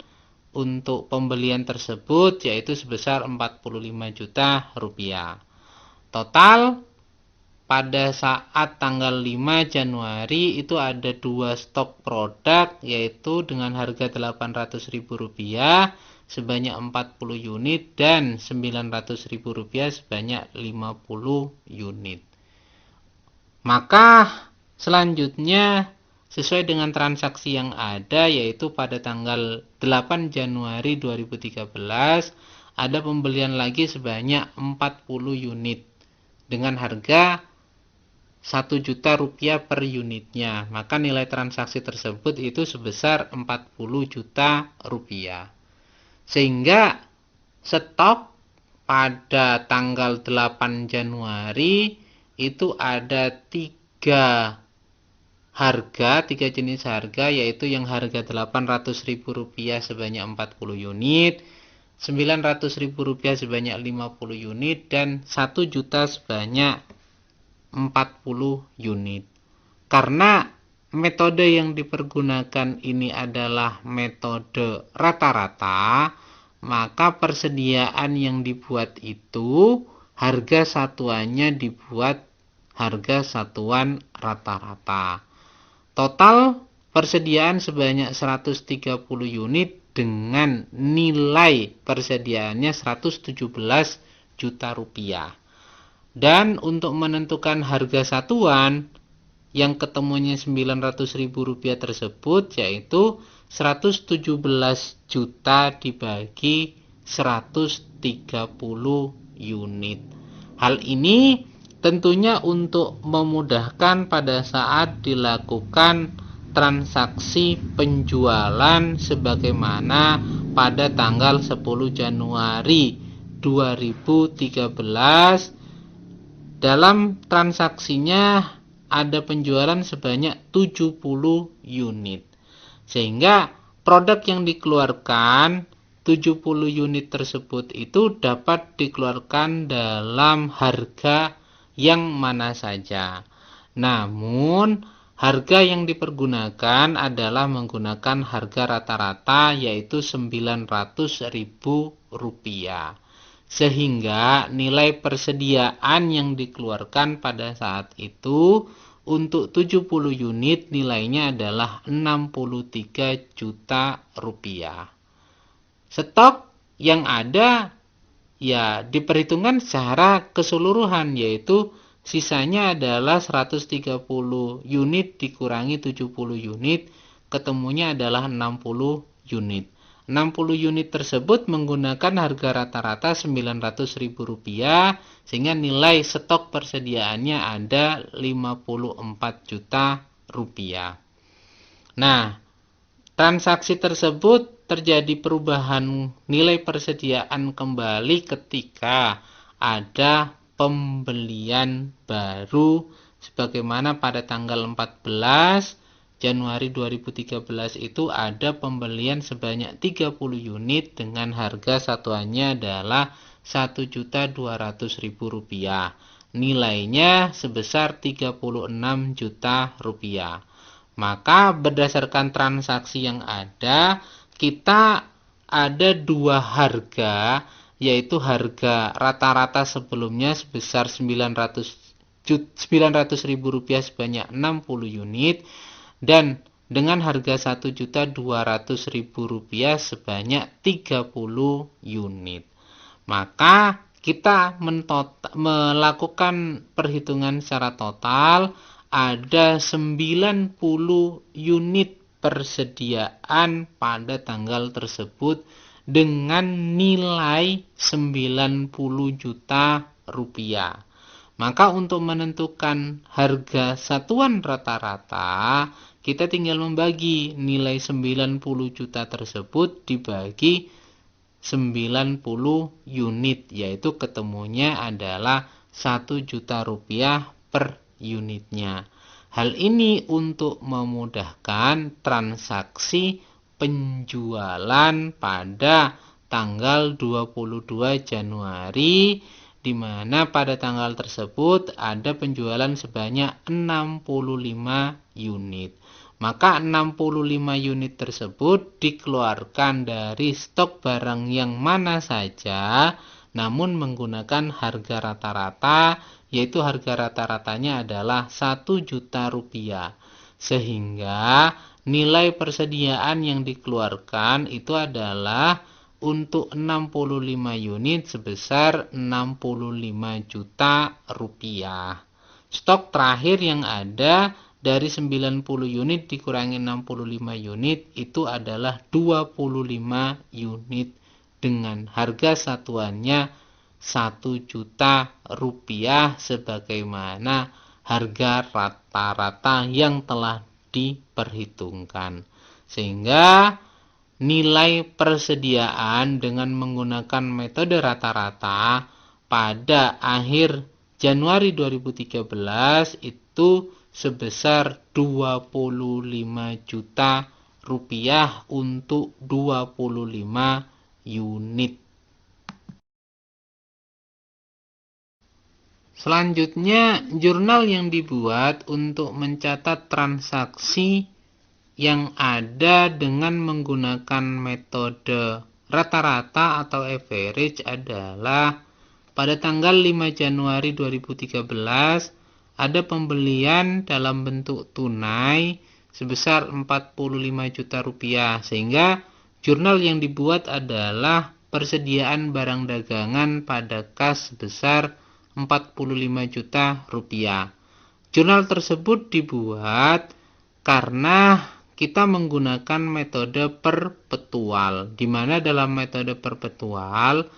untuk pembelian tersebut yaitu sebesar Rp45 juta. Total pada saat tanggal 5 Januari itu ada 2 stok produk yaitu dengan harga Rp800.000 sebanyak 40 unit dan Rp900.000 sebanyak 50 unit. Maka selanjutnya sesuai dengan transaksi yang ada yaitu pada tanggal 8 Januari 2013 ada pembelian lagi sebanyak 40 unit dengan harga Rp1 juta per unitnya. Maka nilai transaksi tersebut itu sebesar Rp40 juta. Sehingga stok pada tanggal 8 Januari itu ada 3 jenis harga yaitu yang harga Rp800.000 sebanyak 40 unit, Rp900.000 sebanyak 50 unit dan Rp1 juta sebanyak 40 unit. Karena metode yang dipergunakan ini adalah metode rata-rata, maka persediaan yang dibuat itu harga satuannya dibuat harga satuan rata-rata. Total persediaan sebanyak 130 unit dengan nilai persediaannya Rp117 juta. Dan untuk menentukan harga satuan yang ketemunya Rp900.000 tersebut yaitu 117 juta dibagi 130 unit. Hal ini tentunya untuk memudahkan pada saat dilakukan transaksi penjualan sebagaimana pada tanggal 10 Januari 2013 dalam transaksinya ada penjualan sebanyak 70 unit. Sehingga produk yang dikeluarkan 70 unit tersebut itu dapat dikeluarkan dalam harga yang mana saja. Namun harga yang dipergunakan adalah menggunakan harga rata-rata yaitu Rp900.000. Sehingga nilai persediaan yang dikeluarkan pada saat itu untuk 70 unit nilainya adalah Rp63 juta. Stok yang ada ya diperhitungkan secara keseluruhan yaitu sisanya adalah 130 unit dikurangi 70 unit ketemunya adalah 60 unit. 60 unit tersebut menggunakan harga rata-rata Rp900.000 sehingga nilai stok persediaannya ada Rp54 juta. Nah, transaksi tersebut terjadi perubahan nilai persediaan kembali ketika ada pembelian baru sebagaimana pada tanggal 14 Januari 2013 itu ada pembelian sebanyak 30 unit dengan harga satuannya adalah Rp1.200.000. Nilainya sebesar Rp36 juta. Maka berdasarkan transaksi yang ada, kita ada dua harga, yaitu harga rata-rata sebelumnya sebesar Rp900.000 sebanyak 60 unit, dan dengan harga Rp1.200.000 sebanyak 30 unit. Maka kita melakukan perhitungan secara total, ada 90 unit persediaan pada tanggal tersebut dengan nilai Rp90 juta. Maka untuk menentukan harga satuan rata-rata, kita tinggal membagi nilai 90 juta tersebut dibagi 90 unit, yaitu ketemunya adalah Rp1 juta per unitnya. Hal ini untuk memudahkan transaksi penjualan pada tanggal 22 Januari, di mana pada tanggal tersebut ada penjualan sebanyak 65 unit. Maka 65 unit tersebut dikeluarkan dari stok barang yang mana saja, namun menggunakan harga rata-rata, yaitu harga rata-ratanya adalah Rp1 juta. Sehingga nilai persediaan yang dikeluarkan itu adalah untuk 65 unit sebesar Rp65 juta. Stok terakhir yang ada dari 90 unit dikurangi 65 unit itu adalah 25 unit dengan harga satuannya Rp1 juta sebagaimana harga rata-rata yang telah diperhitungkan. Sehingga nilai persediaan dengan menggunakan metode rata-rata pada akhir Januari 2013 itu sebesar Rp25 juta untuk 25 unit. Selanjutnya, jurnal yang dibuat untuk mencatat transaksi yang ada dengan menggunakan metode rata-rata atau average adalah pada tanggal 5 Januari 2013 ada pembelian dalam bentuk tunai sebesar Rp45 juta, sehingga jurnal yang dibuat adalah persediaan barang dagangan pada kas sebesar Rp45 juta. Jurnal tersebut dibuat karena kita menggunakan metode perpetual, di mana dalam metode perpetual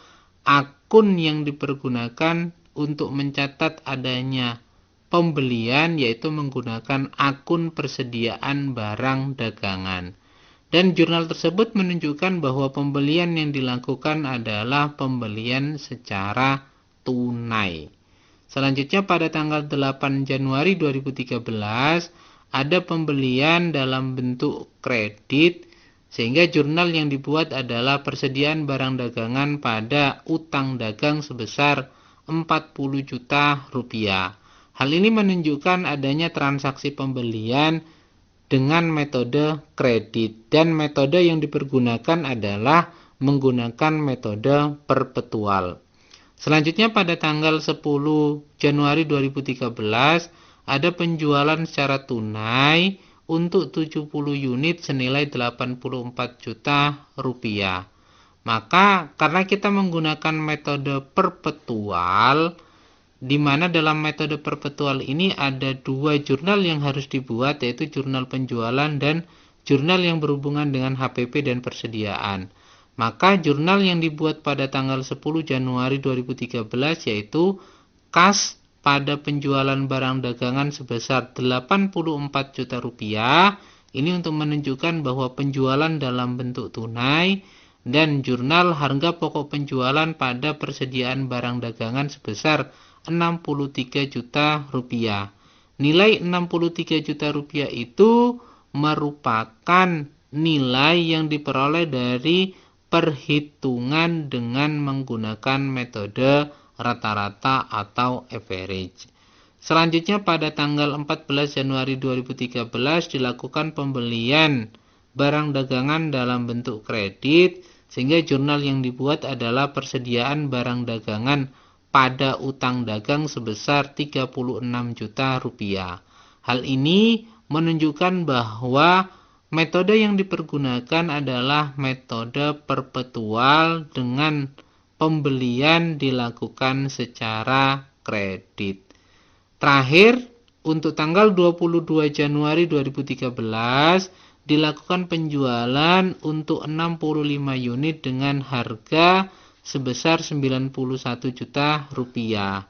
akun yang dipergunakan untuk mencatat adanya pembelian yaitu menggunakan akun persediaan barang dagangan. Dan jurnal tersebut menunjukkan bahwa pembelian yang dilakukan adalah pembelian secara tunai. Selanjutnya pada tanggal 8 Januari 2013 ada pembelian dalam bentuk kredit, sehingga jurnal yang dibuat adalah persediaan barang dagangan pada utang dagang sebesar Rp40 juta. Hal ini menunjukkan adanya transaksi pembelian dengan metode kredit, dan metode yang dipergunakan adalah menggunakan metode perpetual. Selanjutnya pada tanggal 10 Januari 2013 ada penjualan secara tunai untuk 70 unit senilai Rp84 juta. Maka karena kita menggunakan metode perpetual, di mana dalam metode perpetual ini ada dua jurnal yang harus dibuat, yaitu jurnal penjualan dan jurnal yang berhubungan dengan HPP dan persediaan. Maka jurnal yang dibuat pada tanggal 10 Januari 2013 yaitu kas pada penjualan barang dagangan sebesar Rp84 juta. Ini untuk menunjukkan bahwa penjualan dalam bentuk tunai, dan jurnal harga pokok penjualan pada persediaan barang dagangan sebesar Rp63 juta. Nilai Rp63 juta itu merupakan nilai yang diperoleh dari perhitungan dengan menggunakan metode rata-rata atau average. Selanjutnya pada tanggal 14 Januari 2013 dilakukan pembelian barang dagangan dalam bentuk kredit, sehingga jurnal yang dibuat adalah persediaan barang dagangan pada utang dagang sebesar 36 juta rupiah. Hal ini menunjukkan bahwa metode yang dipergunakan adalah metode perpetual dengan pembelian dilakukan secara kredit. Terakhir, untuk tanggal 22 Januari 2013 dilakukan penjualan untuk 65 unit dengan harga sebesar 91 juta rupiah.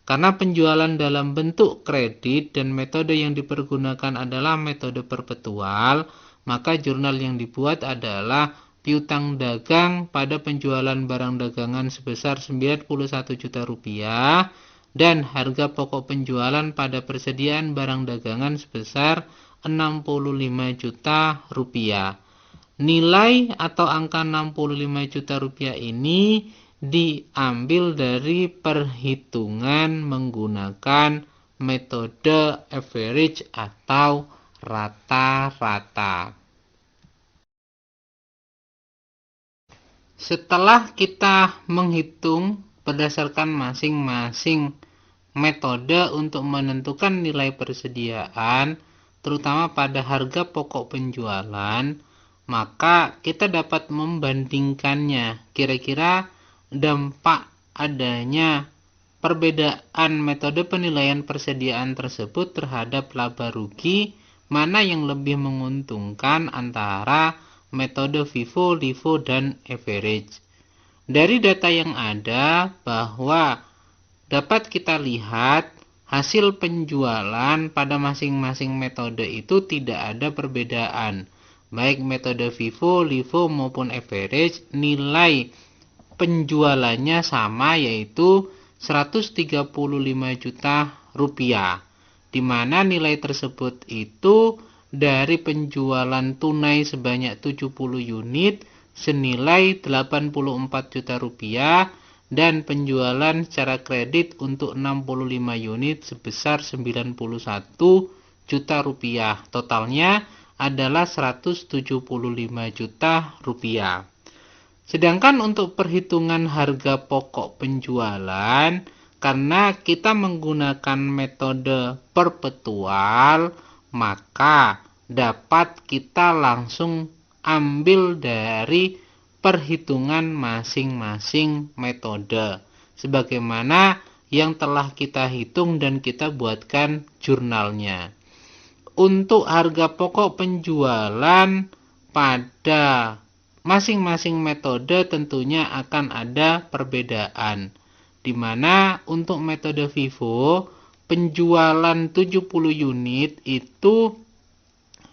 Karena penjualan dalam bentuk kredit dan metode yang dipergunakan adalah metode perpetual, maka jurnal yang dibuat adalah piutang dagang pada penjualan barang dagangan sebesar 91 juta rupiah dan harga pokok penjualan pada persediaan barang dagangan sebesar 65 juta rupiah. Nilai atau angka 65 juta rupiah ini diambil dari perhitungan menggunakan metode average atau rata-rata. Setelah kita menghitung berdasarkan masing-masing metode untuk menentukan nilai persediaan, terutama pada harga pokok penjualan, maka kita dapat membandingkannya. Kira-kira dampak adanya perbedaan metode penilaian persediaan tersebut terhadap laba rugi, mana yang lebih menguntungkan antara metode FIFO, LIFO, dan average. Dari data yang ada bahwa dapat kita lihat hasil penjualan pada masing-masing metode itu tidak ada perbedaan. Baik metode FIFO, LIFO maupun average, nilai penjualannya sama, yaitu 135 juta rupiah. Di mana nilai tersebut itu dari penjualan tunai sebanyak 70 unit senilai 84 juta rupiah dan penjualan secara kredit untuk 65 unit sebesar 91 juta rupiah. Totalnya adalah 175 juta rupiah. Sedangkan untuk perhitungan harga pokok penjualan, karena kita menggunakan metode perpetual, maka dapat kita langsung ambil dari perhitungan masing-masing metode sebagaimana yang telah kita hitung dan kita buatkan jurnalnya. Untuk harga pokok penjualan pada masing-masing metode tentunya akan ada perbedaan, di mana untuk metode FIFO penjualan 70 unit itu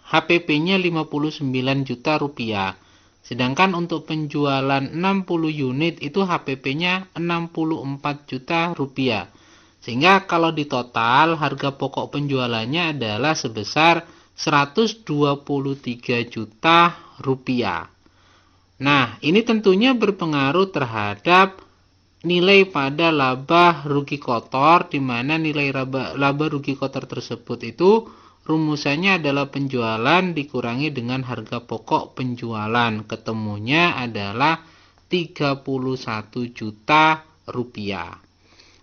HPP-nya 59 juta rupiah. Sedangkan untuk penjualan 60 unit itu HPP-nya 64 juta rupiah. Sehingga kalau di total harga pokok penjualannya adalah sebesar 123 juta rupiah. Nah, ini tentunya berpengaruh terhadap nilai pada laba rugi kotor, di mana nilai laba rugi kotor tersebut itu rumusannya adalah penjualan dikurangi dengan harga pokok penjualan. Ketemunya adalah 31 juta rupiah.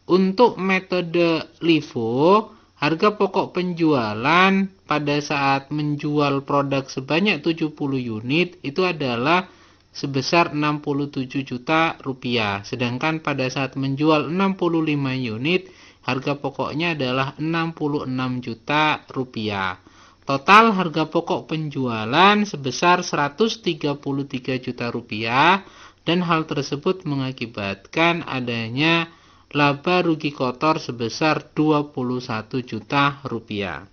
Untuk metode LIFO, harga pokok penjualan pada saat menjual produk sebanyak 70 unit itu adalah sebesar 67 juta rupiah. Sedangkan pada saat menjual 65 unit, harga pokoknya adalah 66 juta rupiah. Total harga pokok penjualan sebesar 133 juta rupiah dan hal tersebut mengakibatkan adanya laba rugi kotor sebesar 21 juta rupiah.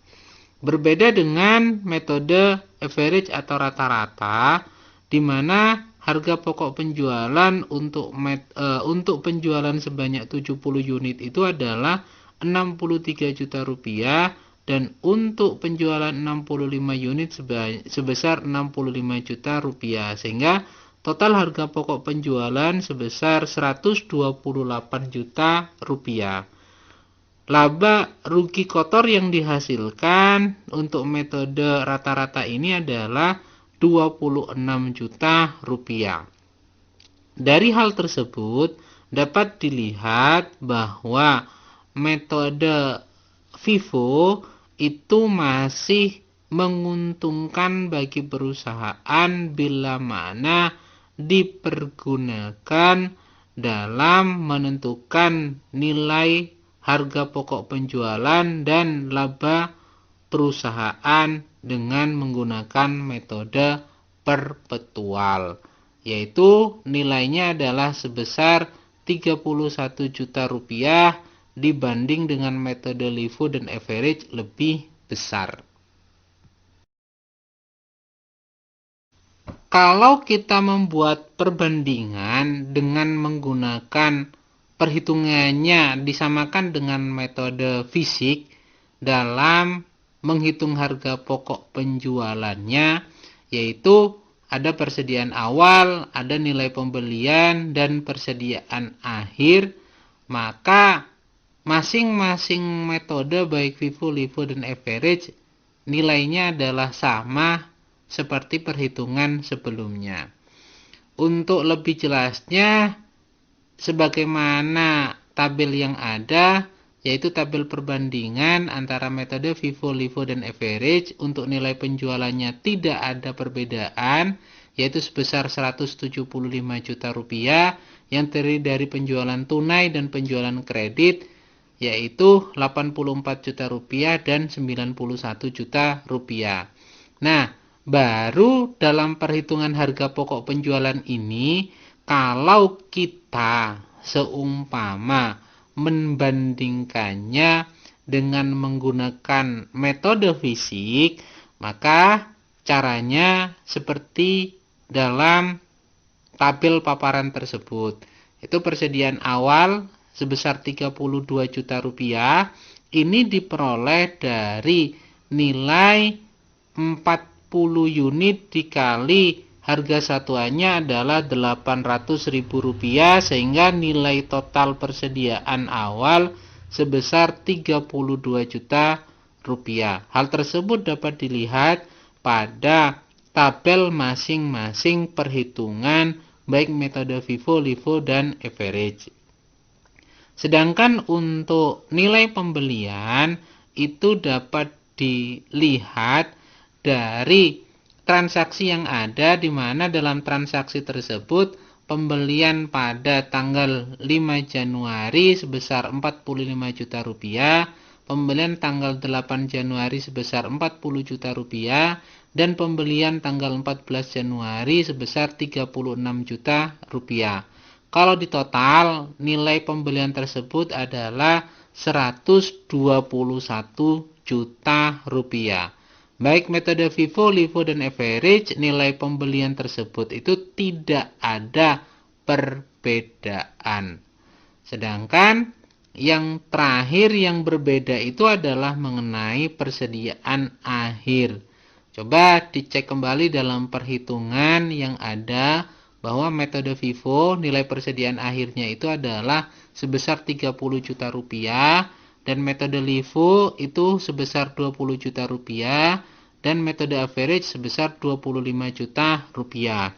Berbeda dengan metode average atau rata-rata, di mana harga pokok penjualan untuk penjualan sebanyak 70 unit itu adalah 63 juta rupiah dan untuk penjualan 65 unit sebesar 65 juta rupiah, sehingga total harga pokok penjualan sebesar 128 juta rupiah. Laba rugi kotor yang dihasilkan untuk metode rata-rata ini adalah 26 juta rupiah. Dari hal tersebut dapat dilihat bahwa metode FIFO itu masih menguntungkan bagi perusahaan bila mana dipergunakan dalam menentukan nilai harga pokok penjualan dan laba perusahaan dengan menggunakan metode perpetual, yaitu nilainya adalah sebesar 31 juta rupiah dibanding dengan metode LIFO dan average lebih besar. Kalau kita membuat perbandingan dengan menggunakan perhitungannya disamakan dengan metode fisik dalam menghitung harga pokok penjualannya, yaitu ada persediaan awal, ada nilai pembelian, dan persediaan akhir, maka masing-masing metode baik FIFO, LIFO, dan average nilainya adalah sama seperti perhitungan sebelumnya. Untuk lebih jelasnya, sebagaimana tabel yang ada, yaitu tabel perbandingan antara metode FIFO, LIFO, dan average, untuk nilai penjualannya tidak ada perbedaan, yaitu sebesar 175 juta rupiah, yang terdiri dari penjualan tunai dan penjualan kredit, yaitu 84 juta rupiah dan 91 juta rupiah. Nah, baru dalam perhitungan harga pokok penjualan ini, kalau kita seumpama membandingkannya dengan menggunakan metode fisik, maka caranya seperti dalam tabel paparan tersebut. Itu persediaan awal sebesar 32 juta rupiah, ini diperoleh dari nilai 40 unit dikali harga satuannya adalah Rp800.000, sehingga nilai total persediaan awal sebesar 32 juta rupiah. Hal tersebut dapat dilihat pada tabel masing-masing perhitungan baik metode FIFO, LIFO, dan average. Sedangkan untuk nilai pembelian itu dapat dilihat dari transaksi yang ada, di mana dalam transaksi tersebut pembelian pada tanggal 5 Januari sebesar 45 juta rupiah, pembelian tanggal 8 Januari sebesar 40 juta rupiah, dan pembelian tanggal 14 Januari sebesar 36 juta rupiah. Kalau di total, nilai pembelian tersebut adalah 121 juta rupiah. Baik metode FIFO, LIFO, dan average, nilai pembelian tersebut itu tidak ada perbedaan. Sedangkan yang terakhir yang berbeda itu adalah mengenai persediaan akhir. Coba dicek kembali dalam perhitungan yang ada bahwa metode FIFO nilai persediaan akhirnya itu adalah sebesar 30 juta rupiah, dan metode LIFO itu sebesar 20 juta rupiah, dan metode average sebesar 25 juta rupiah.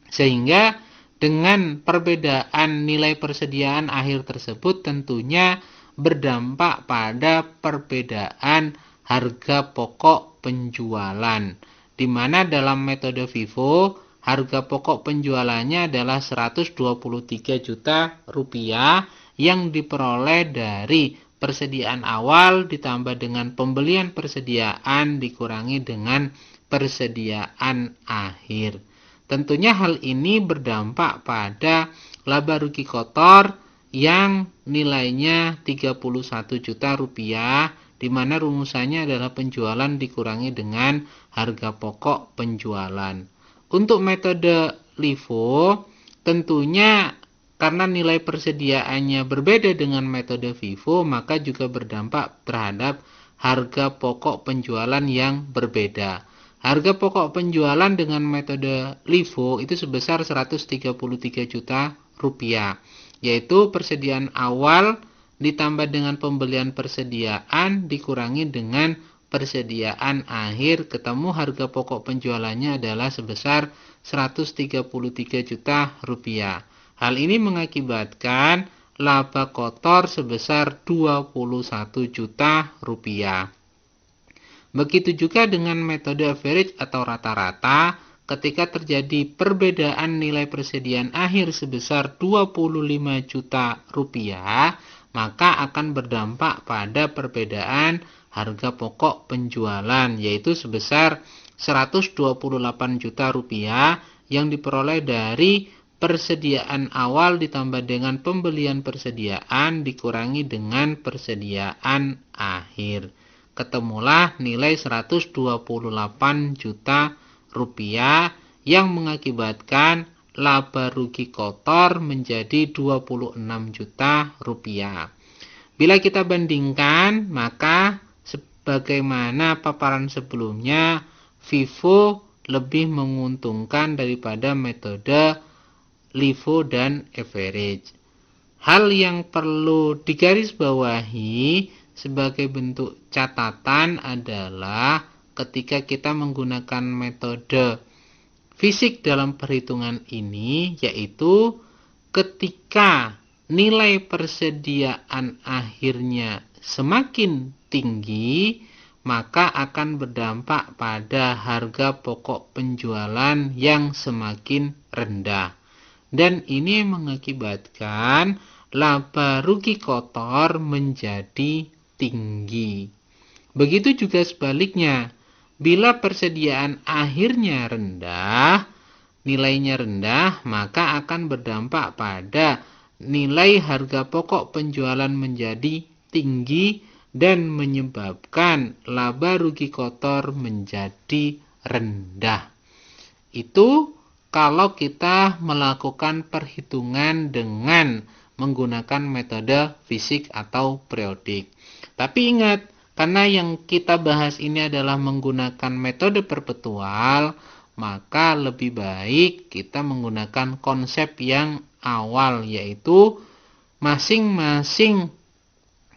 Sehingga dengan perbedaan nilai persediaan akhir tersebut tentunya berdampak pada perbedaan harga pokok penjualan, di mana dalam metode FIFO harga pokok penjualannya adalah 123 juta rupiah yang diperoleh dari persediaan awal ditambah dengan pembelian persediaan dikurangi dengan persediaan akhir. Tentunya hal ini berdampak pada laba rugi kotor yang nilainya 31 juta rupiah, di mana rumusannya adalah penjualan dikurangi dengan harga pokok penjualan. Untuk metode LIFO, tentunya karena nilai persediaannya berbeda dengan metode FIFO, maka juga berdampak terhadap harga pokok penjualan yang berbeda. Harga pokok penjualan dengan metode LIFO itu sebesar 133 juta rupiah, yaitu persediaan awal ditambah dengan pembelian persediaan dikurangi dengan persediaan akhir, ketemu harga pokok penjualannya adalah sebesar 133 juta rupiah. Hal ini mengakibatkan laba kotor sebesar 21 juta rupiah. Begitu juga dengan metode average atau rata-rata, ketika terjadi perbedaan nilai persediaan akhir sebesar 25 juta rupiah, maka akan berdampak pada perbedaan harga pokok penjualan, yaitu sebesar 128 juta rupiah yang diperoleh dari persediaan awal ditambah dengan pembelian persediaan dikurangi dengan persediaan akhir. Ketemulah nilai 128 juta rupiah yang mengakibatkan laba rugi kotor menjadi 26 juta rupiah. Bila kita bandingkan, maka sebagaimana paparan sebelumnya, FIFO lebih menguntungkan daripada metode LIFO dan average. Hal yang perlu digarisbawahi sebagai bentuk catatan adalah ketika kita menggunakan metode fisik dalam perhitungan ini, yaitu ketika nilai persediaan akhirnya semakin tinggi, maka akan berdampak pada harga pokok penjualan yang semakin rendah. Dan ini mengakibatkan laba rugi kotor menjadi tinggi. Begitu juga sebaliknya, bila persediaan akhirnya rendah, nilainya rendah, maka akan berdampak pada nilai harga pokok penjualan menjadi tinggi dan menyebabkan laba rugi kotor menjadi rendah. Itu kalau kita melakukan perhitungan dengan menggunakan metode fisik atau periodik. Tapi ingat, karena yang kita bahas ini adalah menggunakan metode perpetual, maka lebih baik kita menggunakan konsep yang awal, yaitu masing-masing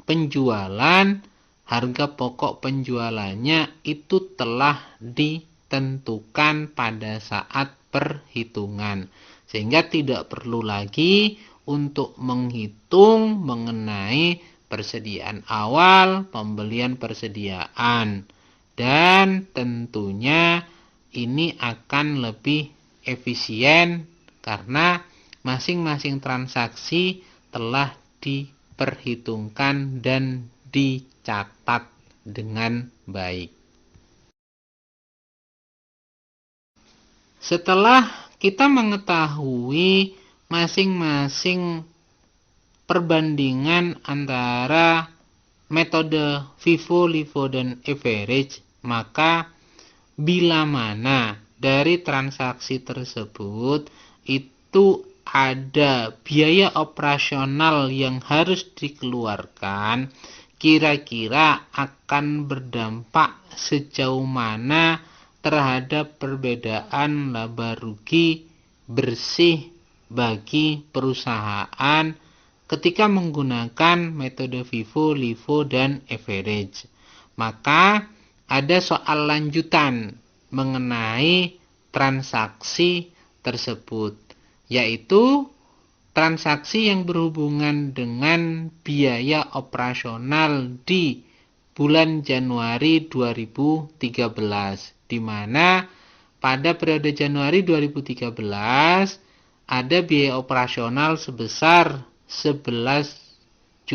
penjualan, harga pokok penjualannya itu telah ditentukan pada saat perhitungan. Sehingga tidak perlu lagi untuk menghitung mengenai persediaan awal, pembelian persediaan. Dan tentunya ini akan lebih efisien karena masing-masing transaksi telah diperhitungkan dan dicatat dengan baik. Setelah kita mengetahui masing-masing perbandingan antara metode FIFO, LIFO, dan average, maka bila mana dari transaksi tersebut itu ada biaya operasional yang harus dikeluarkan, kira-kira akan berdampak sejauh mana terhadap perbedaan laba rugi bersih bagi perusahaan ketika menggunakan metode FIFO, LIFO, dan average. Maka ada soal lanjutan mengenai transaksi tersebut, yaitu transaksi yang berhubungan dengan biaya operasional di bulan Januari 2013, di mana pada periode Januari 2013 ada biaya operasional sebesar 11.500.000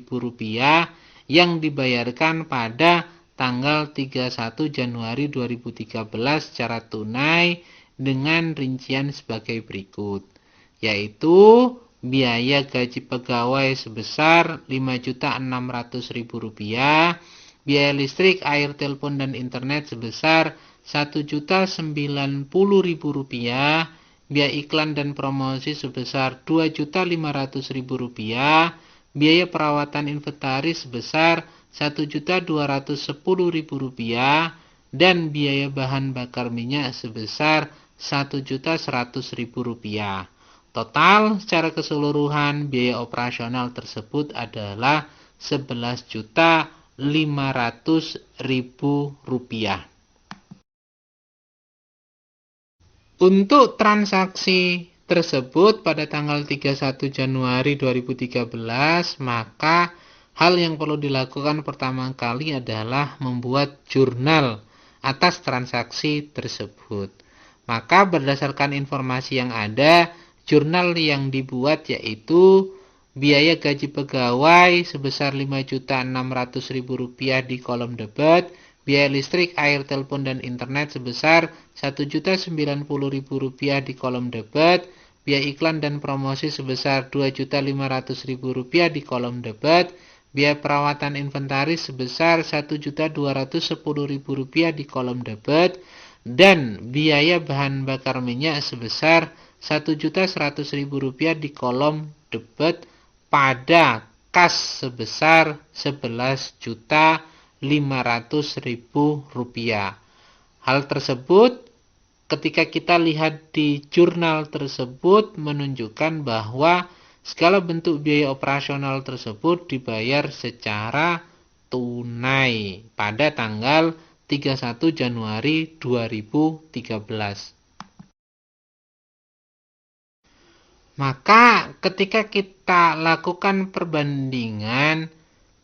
rupiah yang dibayarkan pada tanggal 31 Januari 2013 secara tunai dengan rincian sebagai berikut, yaitu biaya gaji pegawai sebesar 5.600.000 rupiah, biaya listrik, air, telepon, dan internet sebesar 1.090.000 rupiah, biaya iklan dan promosi sebesar 2.500.000 rupiah, biaya perawatan inventaris sebesar Rp1.210.000 dan biaya bahan bakar minyak sebesar Rp1.100.000. Total secara keseluruhan biaya operasional tersebut adalah Rp11.500.000. Untuk transaksi tersebut pada tanggal 31 Januari 2013, maka hal yang perlu dilakukan pertama kali adalah membuat jurnal atas transaksi tersebut. Maka berdasarkan informasi yang ada, jurnal yang dibuat yaitu biaya gaji pegawai sebesar Rp5.600.000 di kolom debit, biaya listrik, air, telepon, dan internet sebesar Rp1.090.000 di kolom debit, biaya iklan dan promosi sebesar Rp2.500.000 di kolom debit, biaya perawatan inventaris sebesar Rp1.210.000 di kolom debit, dan biaya bahan bakar minyak sebesar Rp1.100.000 di kolom debit pada kas sebesar Rp11.500.000. Hal tersebut ketika kita lihat di jurnal tersebut menunjukkan bahwa segala bentuk biaya operasional tersebut dibayar secara tunai pada tanggal 31 Januari 2013. Maka ketika kita lakukan perbandingan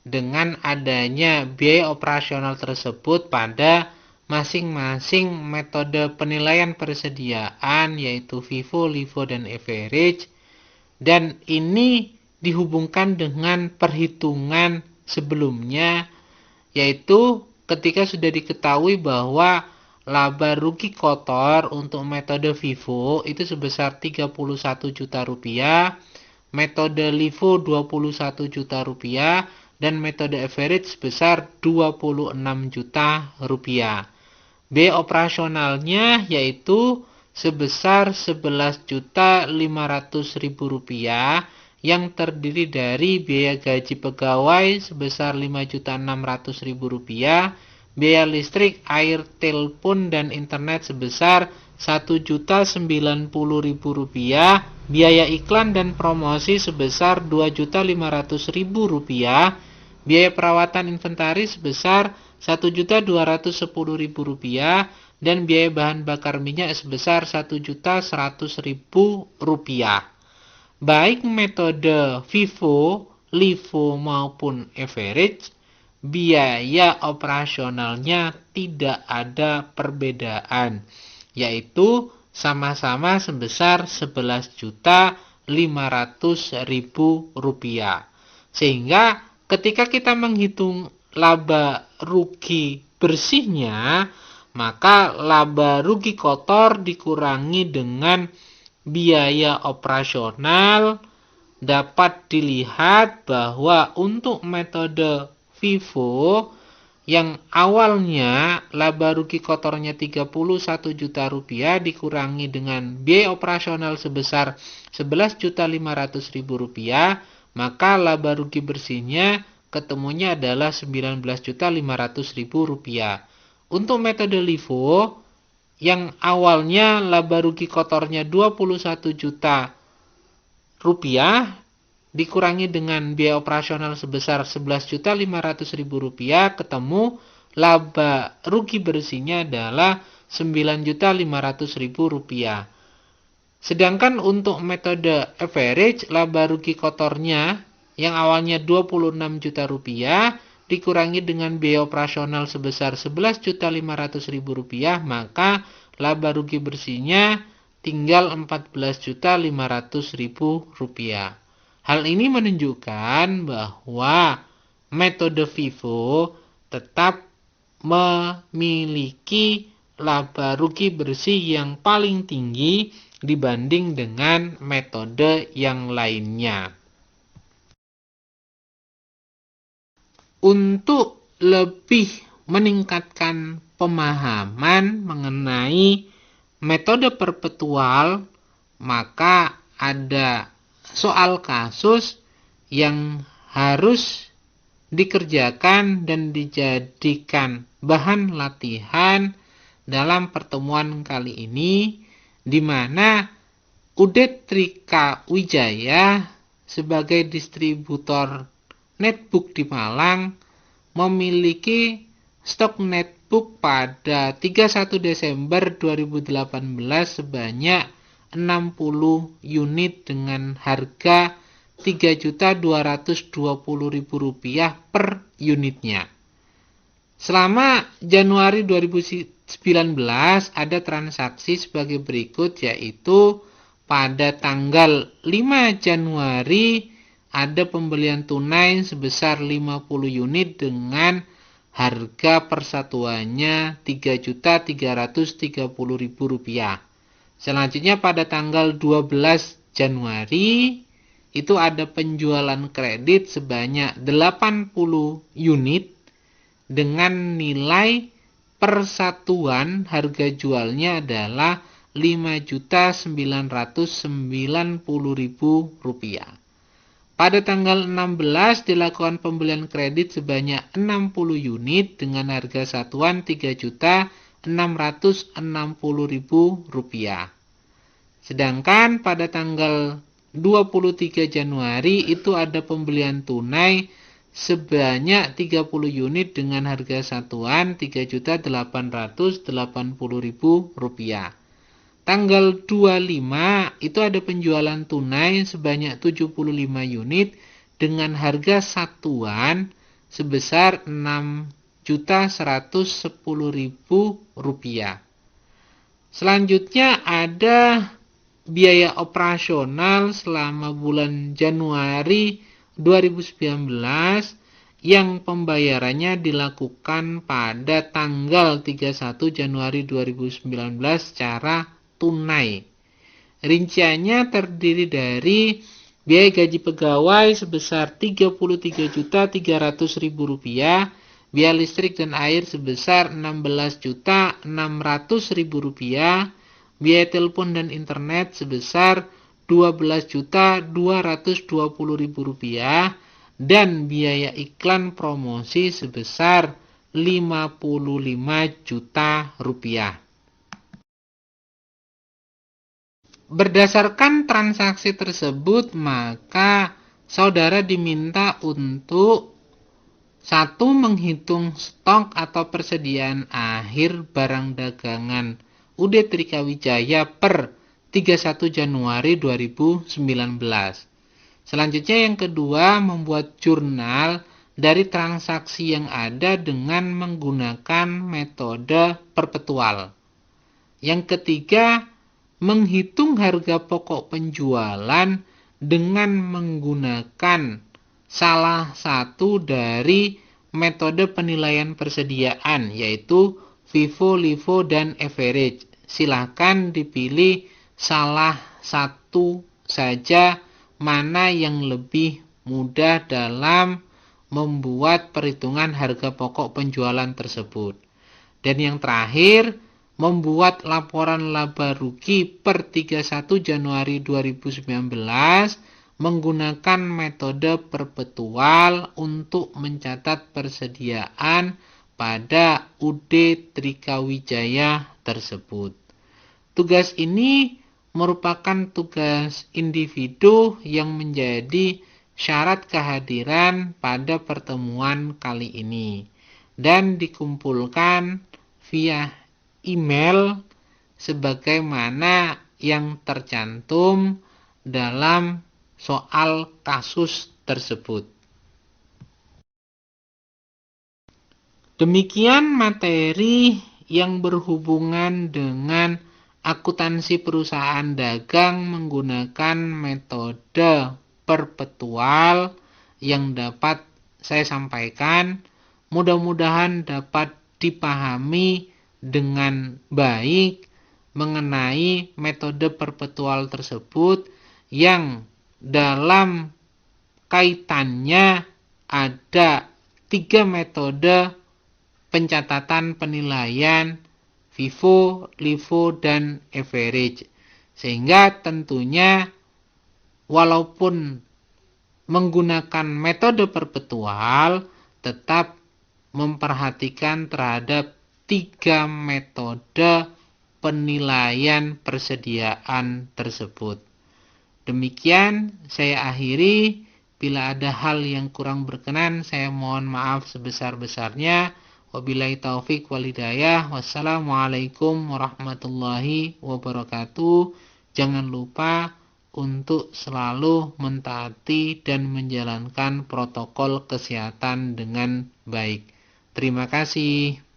dengan adanya biaya operasional tersebut pada masing-masing metode penilaian persediaan yaitu FIFO, LIFO, dan average, dan ini dihubungkan dengan perhitungan sebelumnya yaitu ketika sudah diketahui bahwa laba rugi kotor untuk metode FIFO itu sebesar Rp31 juta, metode LIFO Rp21 juta, dan metode average sebesar Rp26 juta. Biaya operasionalnya yaitu sebesar Rp11.500.000 yang terdiri dari biaya gaji pegawai sebesar Rp5.600.000, biaya listrik, air, telepon, dan internet sebesar Rp1.090.000, biaya iklan dan promosi sebesar Rp2.500.000, biaya perawatan inventaris sebesar Rp1.210.000, dan biaya bahan bakar minyak sebesar Rp1.100.000. Baik metode FIFO, LIFO maupun average, biaya operasionalnya tidak ada perbedaan, yaitu sama-sama sebesar Rp11.500.000. Sehingga ketika kita menghitung laba rugi bersihnya, maka laba rugi kotor dikurangi dengan biaya operasional, dapat dilihat bahwa untuk metode FIFO yang awalnya laba rugi kotornya Rp31 juta dikurangi dengan biaya operasional sebesar Rp11.500.000, maka laba rugi bersihnya ketemunya adalah Rp19.500.000. Untuk metode LIFO yang awalnya laba rugi kotornya Rp21 juta dikurangi dengan biaya operasional sebesar Rp11.500.000, ketemu laba rugi bersihnya adalah Rp9.500.000. Sedangkan untuk metode average, laba rugi kotornya yang awalnya Rp26 juta dikurangi dengan biaya operasional sebesar Rp11.500.000, maka laba rugi bersihnya tinggal Rp14.500.000. Hal ini menunjukkan bahwa metode FIFO tetap memiliki laba rugi bersih yang paling tinggi dibanding dengan metode yang lainnya. Untuk lebih meningkatkan pemahaman mengenai metode perpetual, maka ada soal kasus yang harus dikerjakan dan dijadikan bahan latihan dalam pertemuan kali ini, di mana UD Trika Wijaya sebagai distributor netbook di Malang memiliki stok netbook pada 31 Desember 2018 sebanyak 60 unit dengan harga Rp3.220.000 per unitnya. Selama Januari 2019 ada transaksi sebagai berikut, yaitu pada tanggal 5 Januari ada pembelian tunai sebesar 50 unit dengan harga persatuannya Rp3.330.000. Selanjutnya pada tanggal 12 Januari itu ada penjualan kredit sebanyak 80 unit dengan nilai persatuan harga jualnya adalah Rp5.990.000. Pada tanggal 16 dilakukan pembelian kredit sebanyak 60 unit dengan harga satuan Rp3.660.000. Sedangkan pada tanggal 23 Januari itu ada pembelian tunai sebanyak 30 unit dengan harga satuan Rp3.880.000. Tanggal 25 itu ada penjualan tunai sebanyak 75 unit dengan harga satuan sebesar Rp6.110.000. Selanjutnya ada biaya operasional selama bulan Januari 2019 yang pembayarannya dilakukan pada tanggal 31 Januari 2019 secara tunai. Rinciannya terdiri dari biaya gaji pegawai sebesar Rp33.300.000, biaya listrik dan air sebesar Rp16.600.000, biaya telepon dan internet sebesar Rp12.220.000 dan biaya iklan promosi sebesar Rp55 juta. Berdasarkan transaksi tersebut, maka saudara diminta untuk 1. Menghitung stok atau persediaan akhir barang dagangan UD Trika Wijaya per 31 Januari 2019. Selanjutnya yang kedua, membuat jurnal dari transaksi yang ada dengan menggunakan metode perpetual. Yang ketiga, menghitung harga pokok penjualan dengan menggunakan salah satu dari metode penilaian persediaan, yaitu FIFO, LIFO, dan average. Silakan dipilih salah satu saja mana yang lebih mudah dalam membuat perhitungan harga pokok penjualan tersebut. Dan yang terakhir, membuat laporan laba rugi per 31 Januari 2019 menggunakan metode perpetual untuk mencatat persediaan pada UD Trika Wijaya tersebut. Tugas ini merupakan tugas individu yang menjadi syarat kehadiran pada pertemuan kali ini dan dikumpulkan via email sebagaimana yang tercantum dalam soal kasus tersebut. Demikian materi yang berhubungan dengan akuntansi perusahaan dagang menggunakan metode perpetual yang dapat saya sampaikan. Mudah-mudahan dapat dipahami dengan baik mengenai metode perpetual tersebut yang dalam kaitannya ada 3 metode pencatatan penilaian FIFO, LIFO, dan average. Sehingga tentunya walaupun menggunakan metode perpetual, tetap memperhatikan terhadap 3 metode penilaian persediaan tersebut. Demikian saya akhiri. Bila ada hal yang kurang berkenan, saya mohon maaf sebesar-besarnya. Wabillahi taufik wal hidayah. Wassalamualaikum warahmatullahi wabarakatuh. Jangan lupa untuk selalu mentaati dan menjalankan protokol kesehatan dengan baik. Terima kasih.